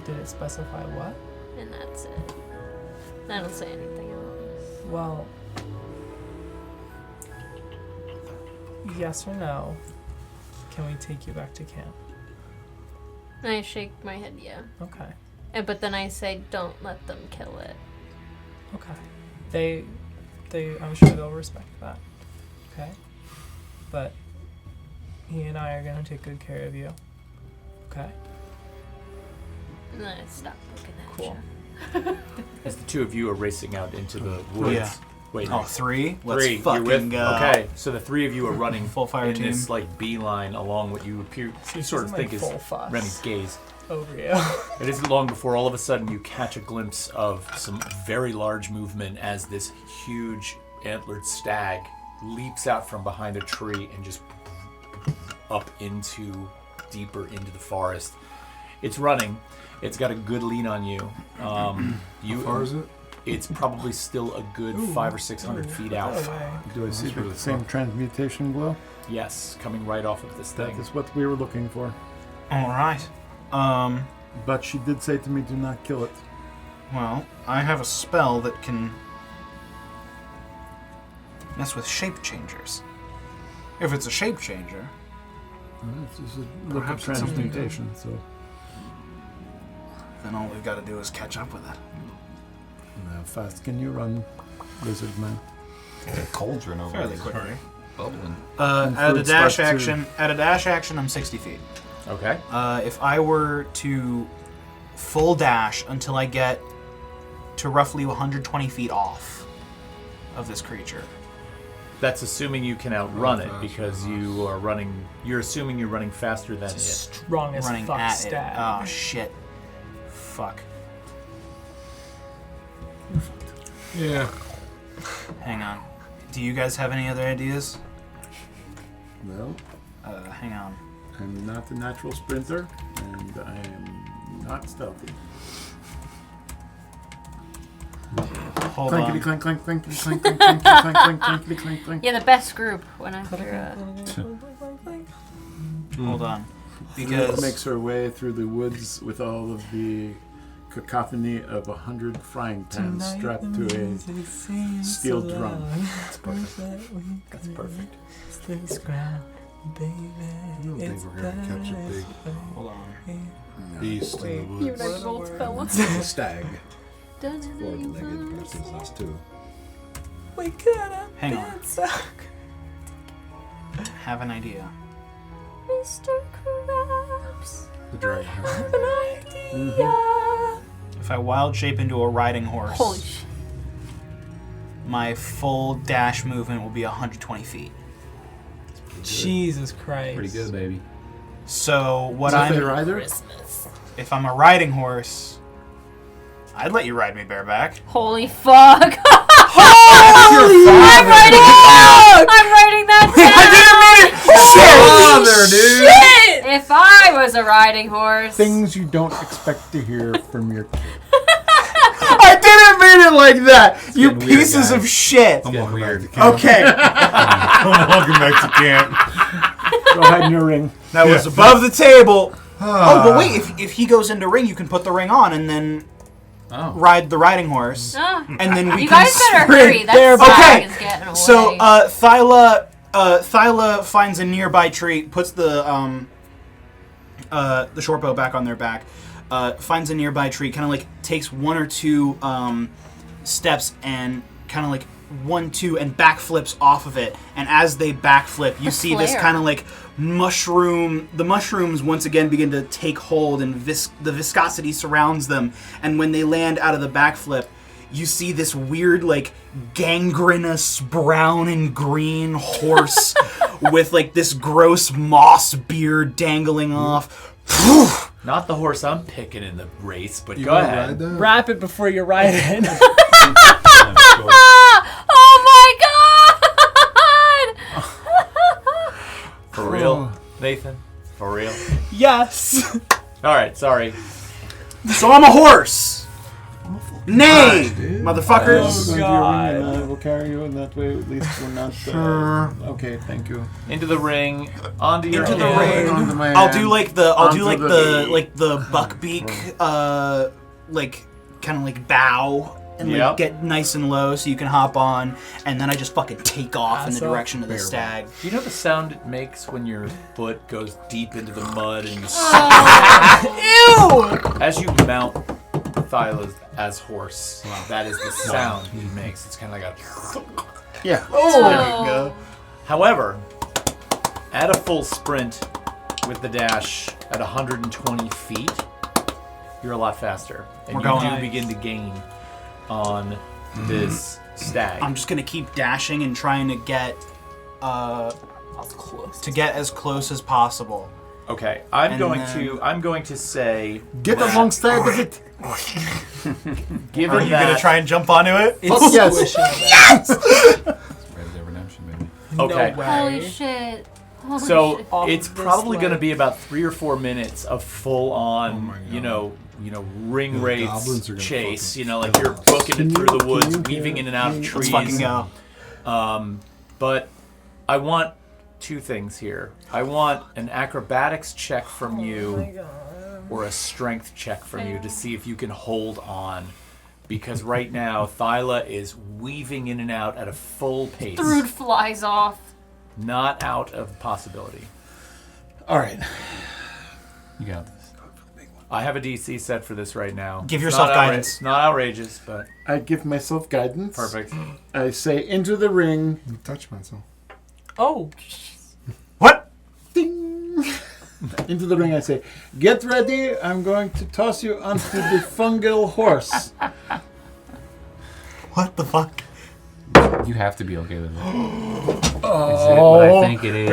Did it specify what? And that's it. I don't say anything else. Well, yes or no? Can we take you back to camp? I shake my head, yeah. Okay. But then I say, don't let them kill it. Okay. I'm sure they'll respect that. Okay. But he and I are gonna take good care of you. Okay. And then I stop looking at Cool. you. As the two of you are racing out into the woods. Yeah. Wait. Oh, 3? Let's Three. fucking You're with, go. Okay, so the three of you are running Full fire in team. this like beeline along what you appear So you sort of this think is is my full fuss Remy's gaze. over you. It isn't long before all of a sudden you catch a glimpse of some very large movement as this huge antlered stag leaps out from behind a tree and just up deeper into the forest. It's running. It's got a good lead on you. How far is it? It's probably still a good 500 or 600 feet out. Away. Do I see That's the really same fun. transmutation glow? Yes, coming right off of this That thing. is what we were looking for. All right. But she did say to me, do not kill it. Well, I have a spell that can mess with shape changers. If it's a shape changer, It's just a look at Perhaps it's something transmutation, so then all we've got to do is catch up with it. how fast can you run, lizard man? Cauldron over Fairly there. quickly. Bubbling. At a food dash starts to- action, I'm 60 feet. Okay. If I were to full dash until I get to roughly 120 feet off of this creature. That's assuming you can outrun it Faster because than you are running. You're assuming you're running faster than it. Strong as running fuck at stab. it. Oh shit. Fuck. Yeah. Hang on. Do you guys have any other ideas? Well, Hang on. I'm not a natural sprinter, and I am not stealthy. Hold Clankety on. clank clank clankety clank clank clank clank clank clankety clank clank. Yeah, the best group when after. Hold on. Because Because makes her way through the woods with all of the cacophony of 100 frying pans strapped to a steel drum. That's perfect. That's perfect. I don't think we're gonna catch a big hold on. beast in the You woods. and I both fell A stag. Four-legged versus us two. We could have Hang on. been stuck. Have an idea. Mr. Krabs. The dragon. Have an idea. If I wild shape into a riding horse, Holy shit. my full dash movement will be 120 feet. Jesus Christ. Pretty good, baby. So what Is that I'm the rider? if I'm a riding horse, I'd let you ride me bareback. Holy fuck. I'm writing that down. I'm writing that down. Father, dude. Shit! If I was a riding horse. Things you don't expect to hear from your kid. I didn't mean it like that. You getting weird, pieces guys. of shit. I'm walking weird. back to camp. Okay, I'm walking back to camp. Go ahead in your ring. that was above the table. Oh, but wait, if he goes into ring, you can put the ring on and then Oh. ride the riding horse. Ah. And then we You can guys better sprint hurry. That there. flag Okay, is getting away. so Thyla Thyla finds a nearby tree, puts the short bow back on their back, finds a nearby tree, kind of like takes one or two steps and kind of like 1, 2, and backflips off of it. And as they backflip, you see this kind of like mushroom. The mushrooms once again begin to take hold, and the viscosity surrounds them. And when they land out of the backflip, you see this weird, like, gangrenous brown and green horse with like this gross moss beard dangling off. Not the horse I'm picking in the race, but You go wanna ahead. ride that? Wrap it before you ride it. Oh my god! For real, Nathan? For real? Yes. All right, sorry. So I'm a horse. Nay, dude. motherfuckers. Go into your God. ring and we'll carry you, and that way at least we're not... Sure. Okay, thank you. Into the ring, onto your Into the hand. ring. Onto my I'll hand. do like Onto the buckbeak, like kind of like bow and like Yep. get nice and low so you can hop on, and then I just fucking take off in the Awesome. direction of the stag. Do you know the sound it makes when your foot goes deep into the mud and you Ew. as you mount Thyla as horse? That is the sound he makes. It's kind of like a. Yeah. Oh. However, at a full sprint with the dash at 120 feet, you're a lot faster, and We're you going. do begin to gain on this stag. I'm just gonna keep dashing and trying to get as close as possible. Okay, I'm And going then- to say, Get that alongside of it. given Are you that, gonna try and jump onto it? Fuck yes. Red Dead Redemption, baby. Okay. No way. Holy shit. Holy So shit. Off it's this probably going to leg. be about 3 or 4 minutes of full on, my God. ring Yeah, the race goblins are gonna chase. fucking Like you're booking Can it through you- the woods, can you weaving get- in and out of Let's trees. Let's fucking go. But I want 2 things here. I want an acrobatics check from you, or a strength check from you to see if you can hold on. Because right now, Thyla is weaving in and out at a full pace. Thrud flies off. Not out of possibility. All right. You got this. I have a DC set for this right now. Give It's yourself not guidance. Not outrageous, but I give myself guidance. perfect. I say into the ring. I touch myself. Oh. What? Ding. Into the ring I say, get ready. I'm going to toss you onto the fungal horse. What the fuck? You have to be okay with it. Is it what I think it is?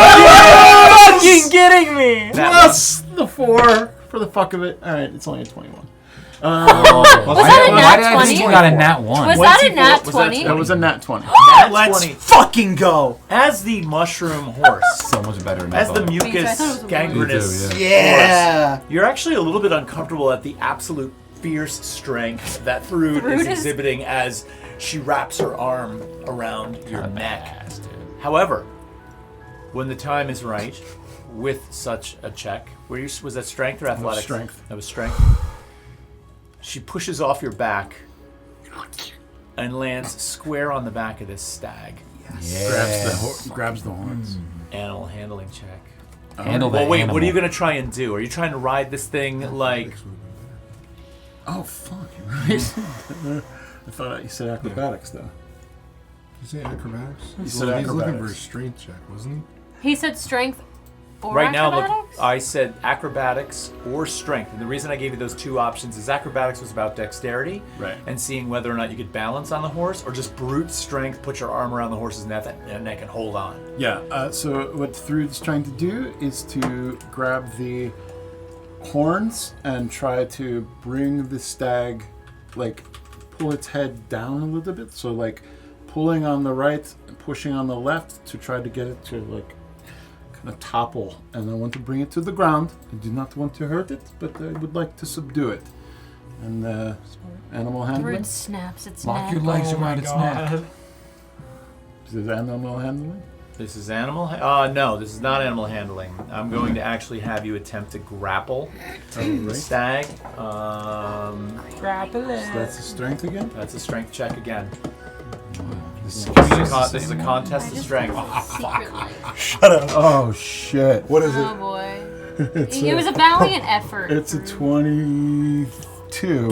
Fucking kidding me. Plus the 4 for the fuck of it. All right, it's only a 21. Was that a Why nat did I think 20? you got a nat 1? Was What's that he a nat for? Was that 20? That was a nat 20. Nat Let's 20. fucking go. As the mushroom horse, So much better than as the that. I thought it mucus was a gangrenous Me too, Yeah. you're actually a little bit uncomfortable at the absolute fierce strength that Thrud Thrud is is- exhibiting as she wraps her arm around your neck. Badass, dude. However, when the time is right, with such a check, was that strength or athletics? strength. That was strength. She pushes off your back and lands square on the back of this stag. Yes. Grabs the horns. Animal handling check. Handle that Well, wait, animal. what are you going to try and do? Are you trying to ride this thing like... Oh, fuck. Right. I thought you said acrobatics, though. Did you say acrobatics? You said He's looking for a acrobatics. strength check, wasn't He said strength or Right now, acrobatics? look, I said acrobatics or strength. And the reason I gave you those 2 options is acrobatics was about dexterity and seeing whether or not you could balance on the horse, or just brute strength, put your arm around the horse's neck and hold on. Yeah, so what Thrud's trying to do is to grab the horns and try to bring the stag, like, pull its head down a little bit. So, like, pulling on the right and pushing on the left to try to get it to, like, kind of topple. And I want to bring it to the ground. I do not want to hurt it, but I would like to subdue it. And animal handling. Thrud snaps its Lock neck. your legs Oh my around its neck. God. This is animal handling. This is animal... no, this is not animal handling. I'm going to actually have you attempt to grapple the stag. Grapple it. So that's a strength again. That's a strength check again. This is a contest of strength. Oh shit! What is Oh it? boy. It's It was a valiant effort. It's a 22. Again.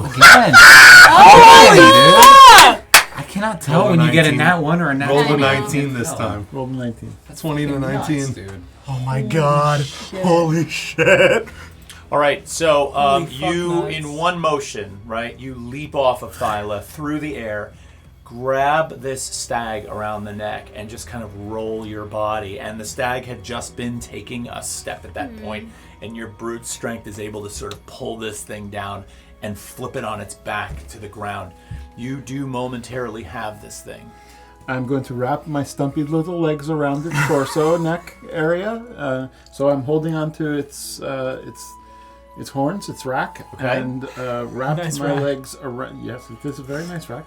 I cannot tell Roll a when you get a 19. nat 1 or a nat Roll 20. the 19 this time. Roll 19. That's 20 to fucking nuts, 19. dude. Oh my god. Holy shit. All right, so Holy fuck you, nuts. in one motion, right, you leap off of Thyla through the air, grab this stag around the neck, and just kind of roll your body. And the stag had just been taking a step at that point, and your brute strength is able to sort of pull this thing down and flip it on its back to the ground. You do momentarily have this thing. I'm going to wrap my stumpy little legs around its torso, neck area. So I'm holding onto its horns, its rack, Okay. and wrapped Nice my rack. legs around. Yes, it is a very nice rack.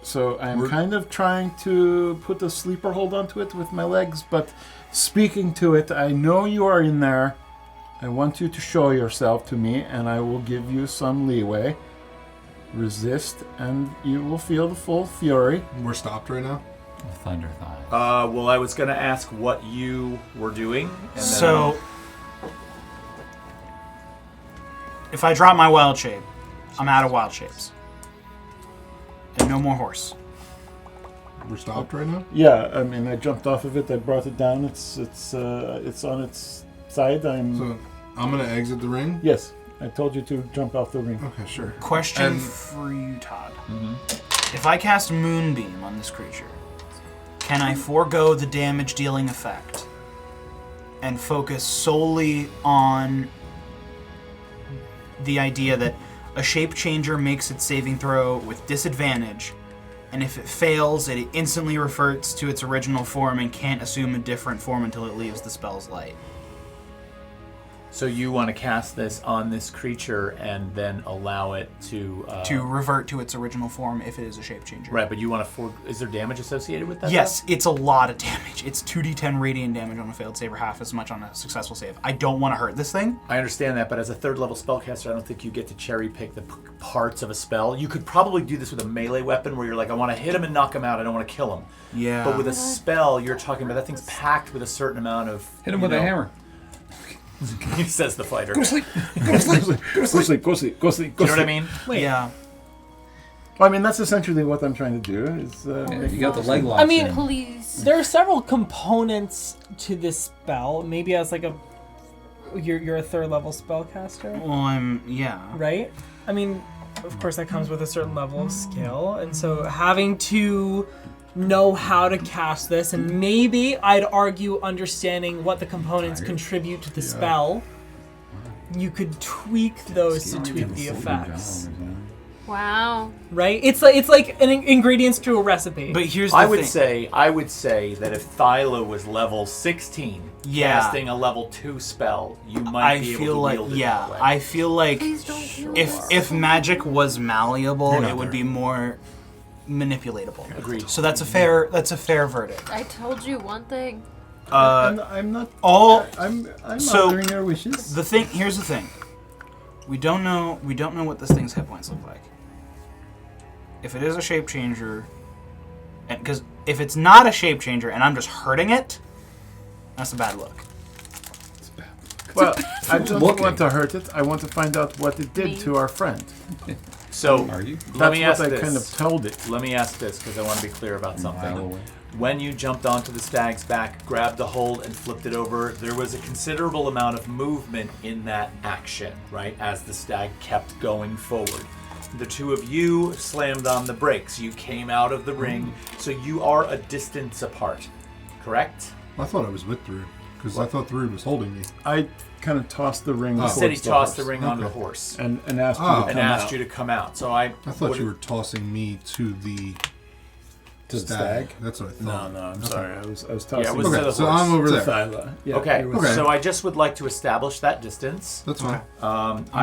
So I'm kind of trying to put a sleeper hold onto it with my legs, but speaking to it, I know you are in there. I want you to show yourself to me, and I will give you some leeway. Resist, and you will feel the full fury. We're stopped right now? Thunder thigh. Well, I was going to ask what you were doing. And then So, if I drop my wild shape, I'm out of wild shapes. And no more horse. We're stopped right now? Yeah, I mean, I jumped off of it. I brought it down. It's on its side. So I'm gonna exit the ring? Yes, I told you to jump off the ring. Okay, sure. Question And- for you, Todd. If I cast Moonbeam on this creature, can I forego the damage dealing effect and focus solely on the idea that a shape changer makes its saving throw with disadvantage, and if it fails, it instantly reverts to its original form and can't assume a different form until it leaves the spell's light? So you want to cast this on this creature and then allow it to revert to its original form if it is a shape changer. Right, but you want to is there damage associated with that? Yes, it's a lot of damage. It's 2d10 radiant damage on a failed save or half as much on a successful save. I don't want to hurt this thing. I understand that, but as a third level spellcaster, I don't think you get to cherry pick the parts of a spell. You could probably do this with a melee weapon where you're like, I want to hit him and knock him out. I don't want to kill him. Yeah. But with a spell, you're talking about that thing's packed with a certain amount of Hit him with a hammer. He says the fighter. Go to sleep. Go to sleep. Go to sleep. Go to sleep. Go to sleep. Do you know what I mean? Yeah. Well, I mean, that's essentially what I'm trying to do. Is make You got the leg locks. I mean, in. Please. there are several components to this spell. Maybe as like you're a third level spellcaster, Well, yeah. right? I mean, of course that comes with a certain level of skill, and so having to know how to cast this, and maybe I'd argue understanding what the components contribute to the spell, you could tweak those to tweak the effects. Wow. Right? It's like an ingredients to a recipe. But here's the I thing. would say that if Thyla was level 16, Yeah. casting a level 2 spell, you might I be able feel to like wield it yeah. that way. I feel like Please don't kill if magic was malleable, You're not it would there. be more manipulatable. Agreed. So that's a fair verdict. I told you one thing. I'm not. All I'm So- honoring your wishes. here's the thing. We don't know what this thing's hit points look like. If it is a shape changer, and because if it's not a shape changer and I'm just hurting it, that's a bad look. Well, I don't looking. want to hurt it. I want to find out what it did to our friend. So Are you? let me That's ask what I this. kind of told it. Let me ask this because I want to be clear about Mile something. away. When you jumped onto the stag's back, grabbed the hold, and flipped it over, there was a considerable amount of movement in that action, right? As the stag kept going forward. The two of you slammed on the brakes. You came out of the ring, so you are a distance apart, correct? I thought I was with Thrud, because I thought Thrud was holding me. I kind of tossed the ring. Oh. He said he towards the tossed the horse ring onto the Okay. horse and asked you Oh. to come and asked out. you to come out. So I I thought you were tossing me to the To the stag? That's what I No, thought. no, I'm Okay. sorry. I was tossing. Yeah, it was Okay, to the so horse. I'm over to there. Thyla. Yeah, Okay, it was- Okay. so I just would like to establish that distance. That's fine.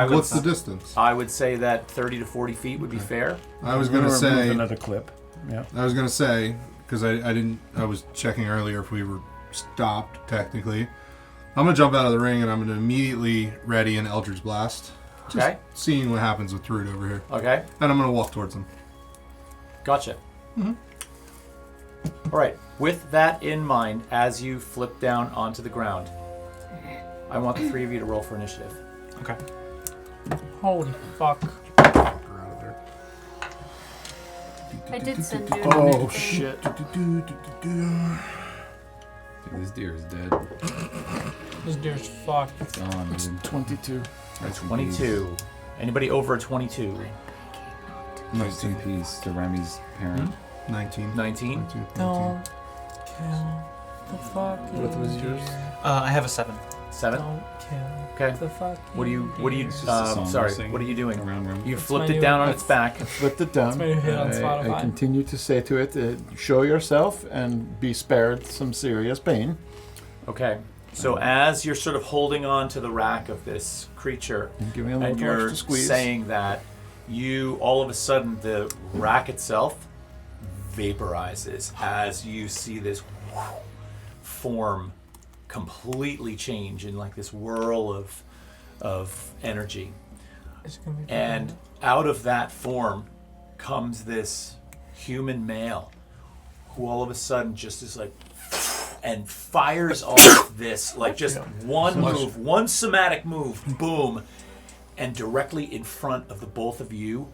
What's the distance? I would say that 30 to 40 feet would be fair. I was We gonna were say. moving at a clip. Yeah. I was gonna say because I was checking earlier if we were stopped technically. I'm gonna jump out of the ring and I'm gonna immediately ready an Eldritch Blast. Just Okay. seeing what happens with Thrud over here, Okay, and I'm gonna walk towards him. gotcha. All right. With that in mind, as you flip down onto the ground, I want the three of you to roll for initiative. Okay. Holy fuck. Her out of there. I did send you. Oh shit. This deer is dead. This deer's fucked. It's gone, It's dude. 22. That's 22. Anybody over a 22? 19 piece to Remy's parent. 19. 19? 19. Don't kill the fucking What was yours? I have a 7. 7? Don't kill Okay. the fucking What are you It's just a song sorry, we're singing what are you doing? around Remy. You That's flipped my it new- down on its back. Flipped it down. That's my new hit on I Spotify. continue to say to it, show yourself and be spared some serious pain. Okay. So as you're sort of holding on to the rack of this creature, And give me a little and more you're to squeeze. saying that, you all of a sudden the rack itself vaporizes as you see this form completely change in like this whirl of energy. It's gonna be And out of that form comes this human male who all of a sudden just is like and fires off this like just one move, one somatic move, boom, and directly in front of the both of you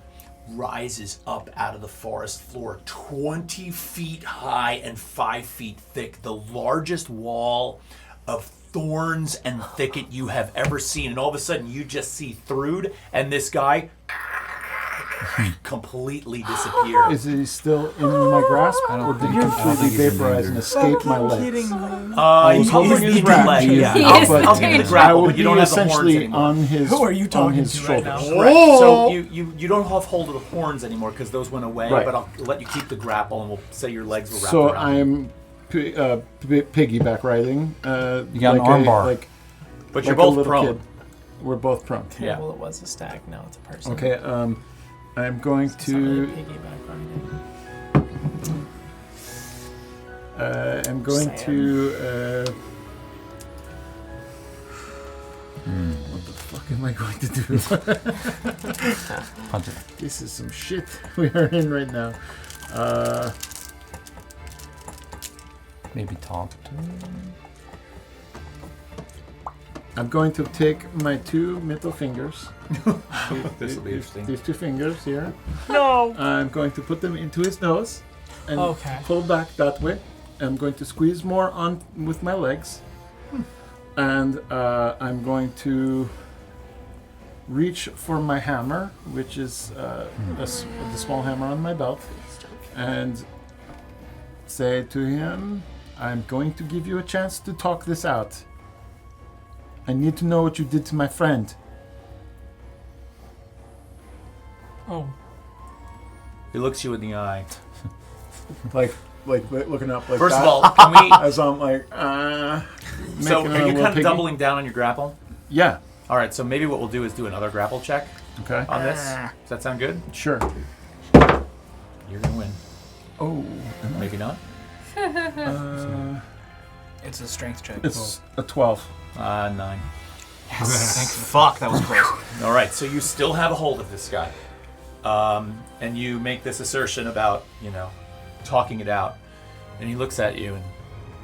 rises up out of the forest floor 20 feet high and 5 feet thick, the largest wall of thorns and thicket you have ever seen. And all of a sudden you just see Thrude and this guy completely disappear. Is he still in my grasp, or did he completely vaporize and escape my legs? He's holding holding his his rack. leg. He Yeah. is I'll give you the the I grapple, would but you be don't have the horns essentially anymore. on his. Who are you on talking his to right shoulders. now? Right. So you don't have hold of the horns anymore because those went away. Right. But I'll let you keep the grapple, and we'll say your legs were wrapped So around. I'm piggyback riding. You got an arm bar. But you're like a both little prone. kid. We're both prone. Yeah. Well, it was a stack. Now it's a person. Okay. I'm going It's not really to. piggyback riding. I'm going to. What the fuck am I going to do? Punch it. This is some shit we are in right now. Maybe talk to him. I'm going to take my two middle fingers. This will be interesting. These two fingers here. No. I'm going to put them into his nose and Okay. pull back that way. I'm going to squeeze more on with my legs. And I'm going to reach for my hammer, which is the small hammer on my belt, and say to him, I'm going to give you a chance to talk this out. I need to know what you did to my friend. Oh. He looks you in the eye. Like looking up like First that. of all, can we? As I'm like, So making a are you little kind of piggy. doubling down on your grapple? Yeah. All right. So maybe what we'll do is do another grapple check Okay. on this. Does that sound good? Sure. You're gonna win. Oh. Maybe not. It's a strength check. It's a 12. 9. Thank fuck, that was close. All right, so you still have a hold of this guy, and you make this assertion about, talking it out, and he looks at you and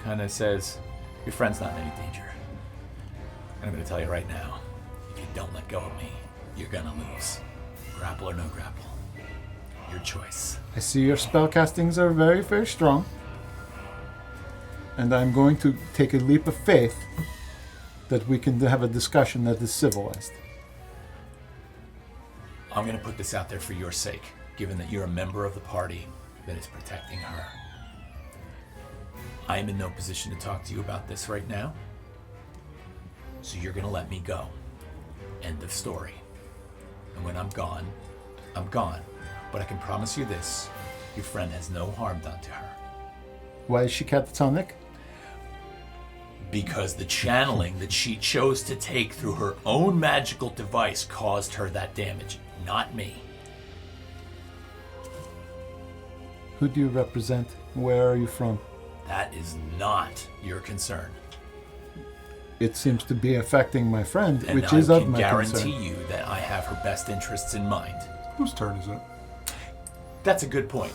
kind of says, "Your friend's not in any danger. I'm going to tell you right now, if you don't let go of me, you're going to lose. Grapple or no grapple, your choice." I see your spell castings are very, very strong. And I'm going to take a leap of faith that we can have a discussion that is civilized. I'm going to put this out there for your sake, given that you're a member of the party that is protecting her. I am in no position to talk to you about this right now, so you're going to let me go. End of story. And when I'm gone, I'm gone. But I can promise you this, your friend has no harm done to her. Why is she catatonic? Because the channeling that she chose to take through her own magical device caused her that damage, not me. Who do you represent? Where are you from? That is not your concern. It seems to be affecting my friend, And which I is of can my guarantee concern. you that I have her best interests in mind. Whose turn is it? That's a good point.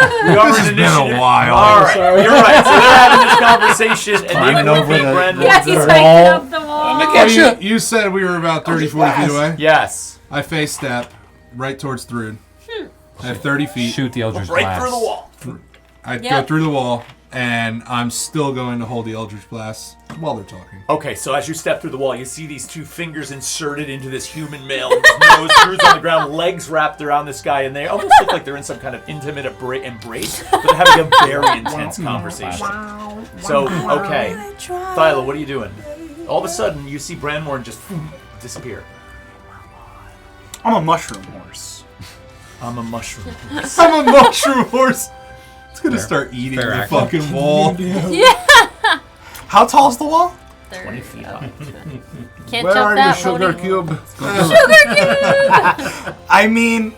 This has been a while. All right, you're right. So they're having this conversation, and Climbing you over think the- Bren Yeah, was he's there. hiking up the wall. Oh, you said we were about 30, 40 feet away? Yes. I face step right towards Thrud. I have 30 feet. Shoot the Eldritch Right Blast. through the wall. I go Yep. through the wall, and I'm still going to hold the Eldritch Blast while they're talking. Okay, so as you step through the wall, you see these two fingers inserted into this human male. His nose screws on the ground, legs wrapped around this guy, and they almost look like they're in some kind of intimate embrace, but they're having a very intense conversation. So, okay. Thyla, what are you doing? All of a sudden, you see Branmore just disappear. I'm a mushroom horse. I'm a mushroom. I'm a mushroom horse. It's going to Fair. start eating Fair the action. fucking wall. How tall's the wall? 20 feet high. Can't Where jump are you, that sugar loading. cube? I mean,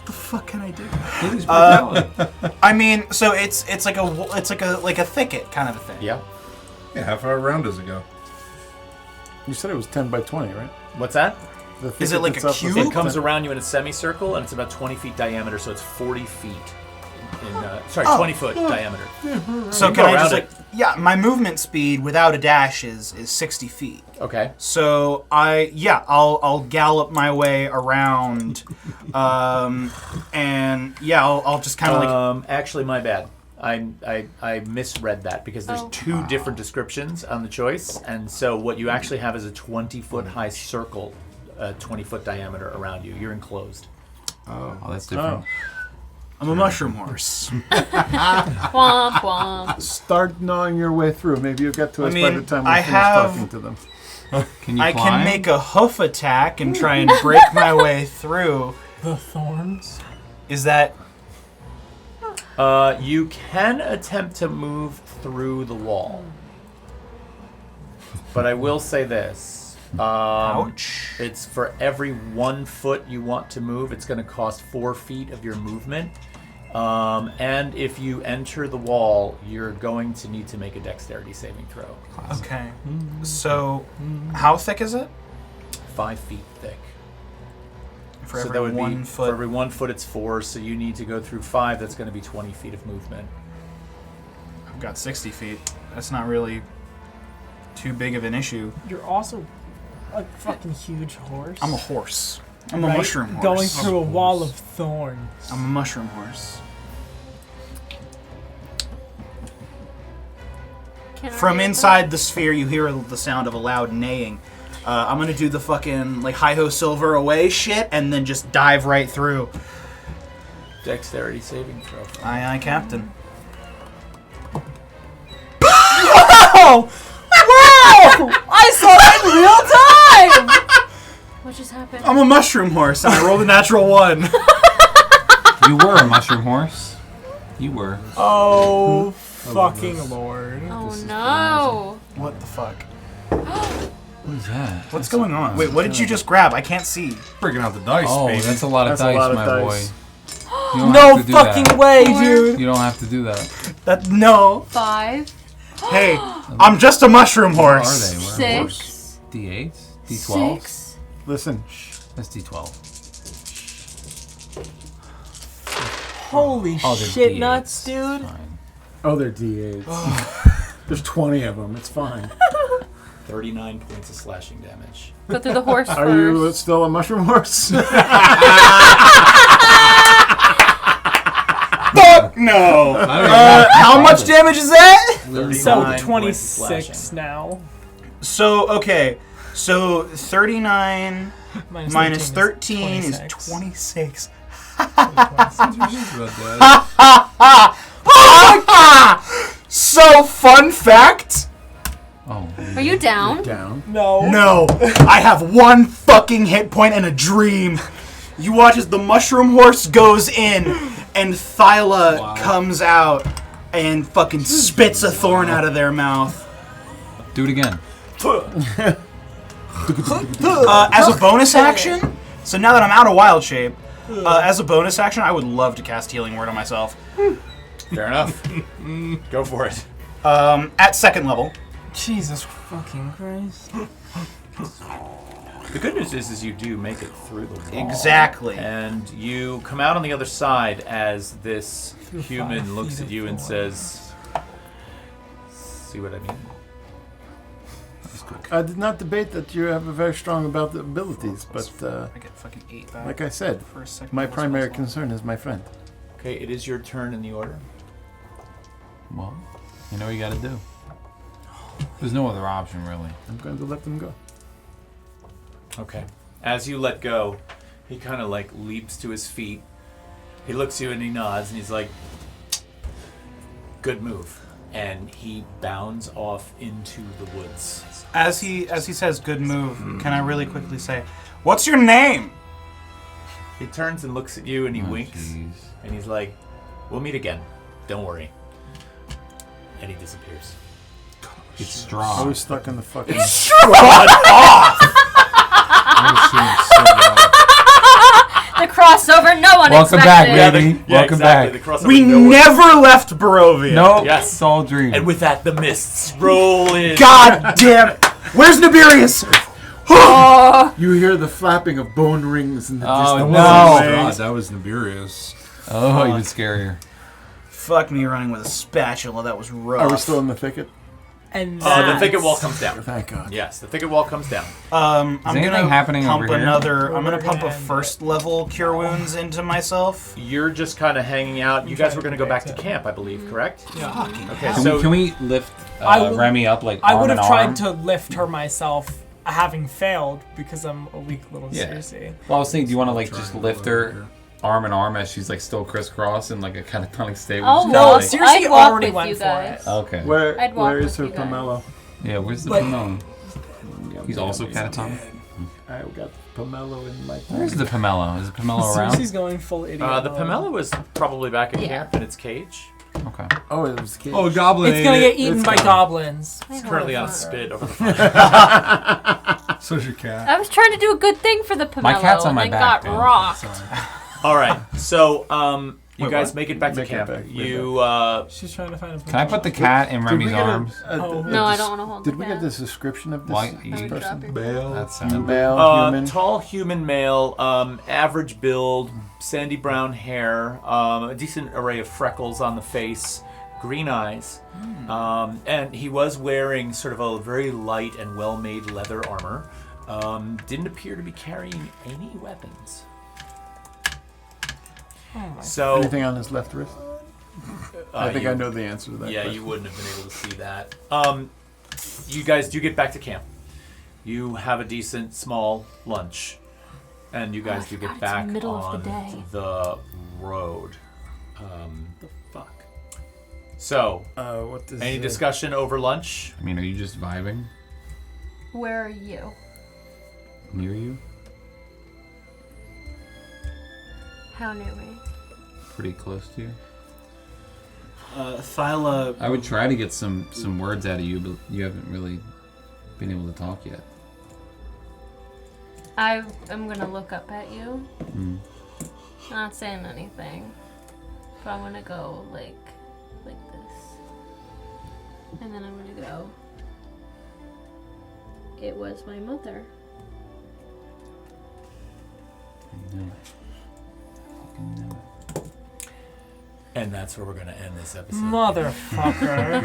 the fuck can I do? It is brutality. I mean, so it's like a thicket kind of a thing. Yeah. Yeah, how far around does it go? You said it was 10 by 20, right? What's that? The Is it thicket like a itself was cube? It comes 10. around you in a semicircle, and it's about 20 feet diameter, so it's 40 feet. 20 foot diameter. So You can go I just around like my movement speed without a dash is 60 feet. Okay. So I'll gallop my way around, and I'll just kind of like Actually, my bad. I misread that because there's two different descriptions on the choice, and so what you actually have is a 20-foot high circle, 20-foot diameter around you. You're enclosed. Oh, that's different. I'm a mushroom horse. Womp womp. Start gnawing your way through. Maybe you'll get to us by mean, the time we I finish have- talking to them. Can you I climb? can make a hoof attack and try and break my way through. The thorns. Is that You can attempt to move through the wall, but I will say this. ouch? It's for every 1 foot you want to move, it's going to cost 4 feet of your movement. And if you enter the wall, you're going to need to make a dexterity saving throw. Okay. So how thick is it? 5 feet thick. For So every that would 1 be foot. for every 1 foot it's 4, so you need to go through 5. That's going to be 20 feet of movement. I've got 60 feet. That's not really too big of an issue. You're also a fucking huge horse. I'm a horse. I'm a right? mushroom horse. Going through a wall of thorns. I'm a mushroom horse. Can I From do inside the sphere, you hear the sound of a loud neighing. I'm gonna do the fucking like hi-ho silver away shit, and then just dive right through. Dexterity saving throw. Aye, aye, Captain. Oh! Wow! I saw that in real time! that? What just happened? I'm a mushroom horse, and I rolled a natural 1. You were a mushroom horse. You were. Oh, fucking lord. Oh no! What the fuck? What is that? What's going on? Wait, what did you just grab? I can't see. Breaking out the dice, Oh, baby. that's a lot of That's a dice, lot of my dice. boy. You don't No have to do fucking that. way, Four. dude. You don't have to do that. That no. 5, Hey, I'm just a mushroom What are horse. they? What are horse? 6, D8s? D12s? 6. Listen, That's D12. Holy Oh, they're shit D8s. nuts, dude. It's fine. oh, they're D8s. There's 20 of them. It's fine. 39 points of slashing damage. Go through the horse Are you first. still a mushroom horse? Fuck no. How much damage is that? 39 So points of 26 slashing. now. So okay, so 39 minus 13 is 26. 26. So fun fact. Oh. Are you down? Down. No. No, I have 1 fucking hit point and a dream. You watch as the mushroom horse goes in, and Thyla comes out and fucking spits a thorn out of their mouth. Do it again. As a bonus action, so now that I'm out of wild shape, as a bonus action, I would love to cast Healing Word on myself. Fair enough. Go for it. At 2nd level. Jesus fucking Christ. The good news is you do make it through the wall. Exactly. And you come out on the other side as this Through 5 human looks feet at of you and floor. says, "See what I mean?" I did not debate that you have a very strong abilities, but I get fucking 8 back. like I said, for a second my level primary spell slot. concern is my friend. Okay, it is your turn in the order. Well, you know what you got to do. There's no other option, really. I'm going to let them go. Okay. As you let go, he kind of like leaps to his feet. He looks at you and he nods and he's like, "Good move." And he bounds off into the woods. As he says, "Good move," can I really quickly say, "What's your name?" He turns and looks at you and he Oh, winks jeez. and he's like, "We'll meet again. Don't worry." And he disappears. It's I strong. was stuck in the fucking. The crossover no one Welcome expected. back, baby. Welcome exactly. back. The crossover We nowhere. never left Barovia. No, Yes. it's all dream. And with that, the mists roll in. God damn it. Where's Nibirius? You hear the flapping of bone rings in the Oh, distance. no. God, that was Nibirius. Oh, even scarier. Fuck me running with a spatula. That was rough. Are we still in the thicket? And The thicket wall comes down. Thank God. Yes, the thicket wall comes down. I'm anything gonna happening pump over here? another. I'm gonna We're pump a gonna end first level cure wounds into myself. You're just kind of hanging out. You guys were going to go back to camp, I believe, correct? Yeah. Okay, Can, so we, can we lift I would- Remy up like I arm would have in tried arm? to lift her myself, having failed because I'm a weak little Yeah. Circe. Well, I was thinking, do you want to like just Triangle lift over her here. arm in arm as she's like still crisscross and like a kind of tonic state? Oh, No, Well, Circe I'd walk already with went you for guys. it. Okay. I'd walk Where is her with you guys. pomelo? Yeah, where's the But- pomelo? He's also catatonic. I got pomelo in my. Where's the pomelo? Is the pomelo around? Circe's going full idiot. the pomelo was probably back at Yeah. camp in its cage. Okay. Oh, it was kid. Oh, Goblin It's ate gonna it. get eaten It's by gone. goblins. I It's currently on a horrify. spit over the fire. So's your cat. I was trying to do a good thing for the pomelo My cat's on and my then back, got dude. rocked. All right, so you Wait, guys what? make it back to Make it camp. back, make You She's trying to find a. Can I put the cat in Remy's arms? No, I don't want to hold Did the we cat. get this description of this, Why- this you- Drop person? your- Bale. That's Male, human. tall human male, average build, sandy brown hair, a decent array of freckles on the face, green eyes, and he was wearing sort of a very light and well-made leather armor. Didn't appear to be carrying any weapons. So Anything on his left wrist? I think you- I know the answer to that. Yeah, question. you wouldn't have been able to see that. You guys do get back to camp. You have a decent small lunch, and you guys do forgot get it's back the middle of on the day. the road. The fuck. So, What does any discussion over lunch? I mean, are you just vibing Where are you? near you? How near me? Pretty close to you? Thyla. I would try to get some words out of you, but you haven't really been able to talk yet. I am gonna look up at you. Mm. Not saying anything, but I'm gonna go like this, and then I'm gonna go. It was my mother. No. Fucking no. And that's where we're going to end this episode. Motherfucker.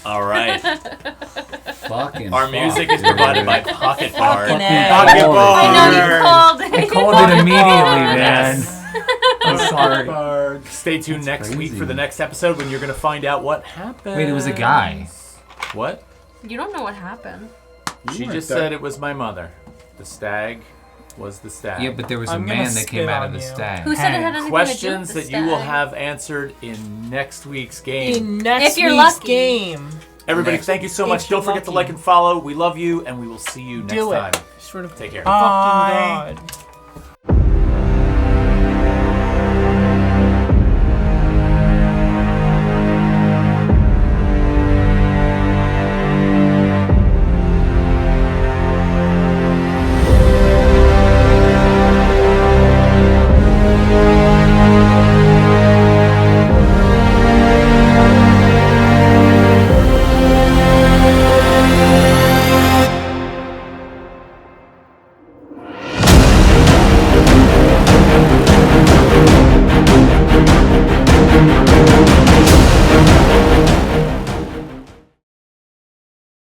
All right. Fucking Our music is provided by Pocket Bard. Fucking A. Pocket Bard. I know you called it. I called it immediately, man. Yes. I'm sorry. Stay tuned next week crazy. for the next episode when you're going to find out what happened. Wait, it was a guy. What? You don't know what happened. She weren't just there. said it was my mother. The stag was the stag. Yeah, but there was a I'm gonna man that came spit out on of the you. stag. Who said it had anything Questions to do with that the you will stag? have answered in next week's game. In next If you're week's lucky. game. Everybody, Next thank you so If much. you're Don't forget to lucky. like and follow. We love you, and we will see you next Do it. time. Sort of Take care. fucking God.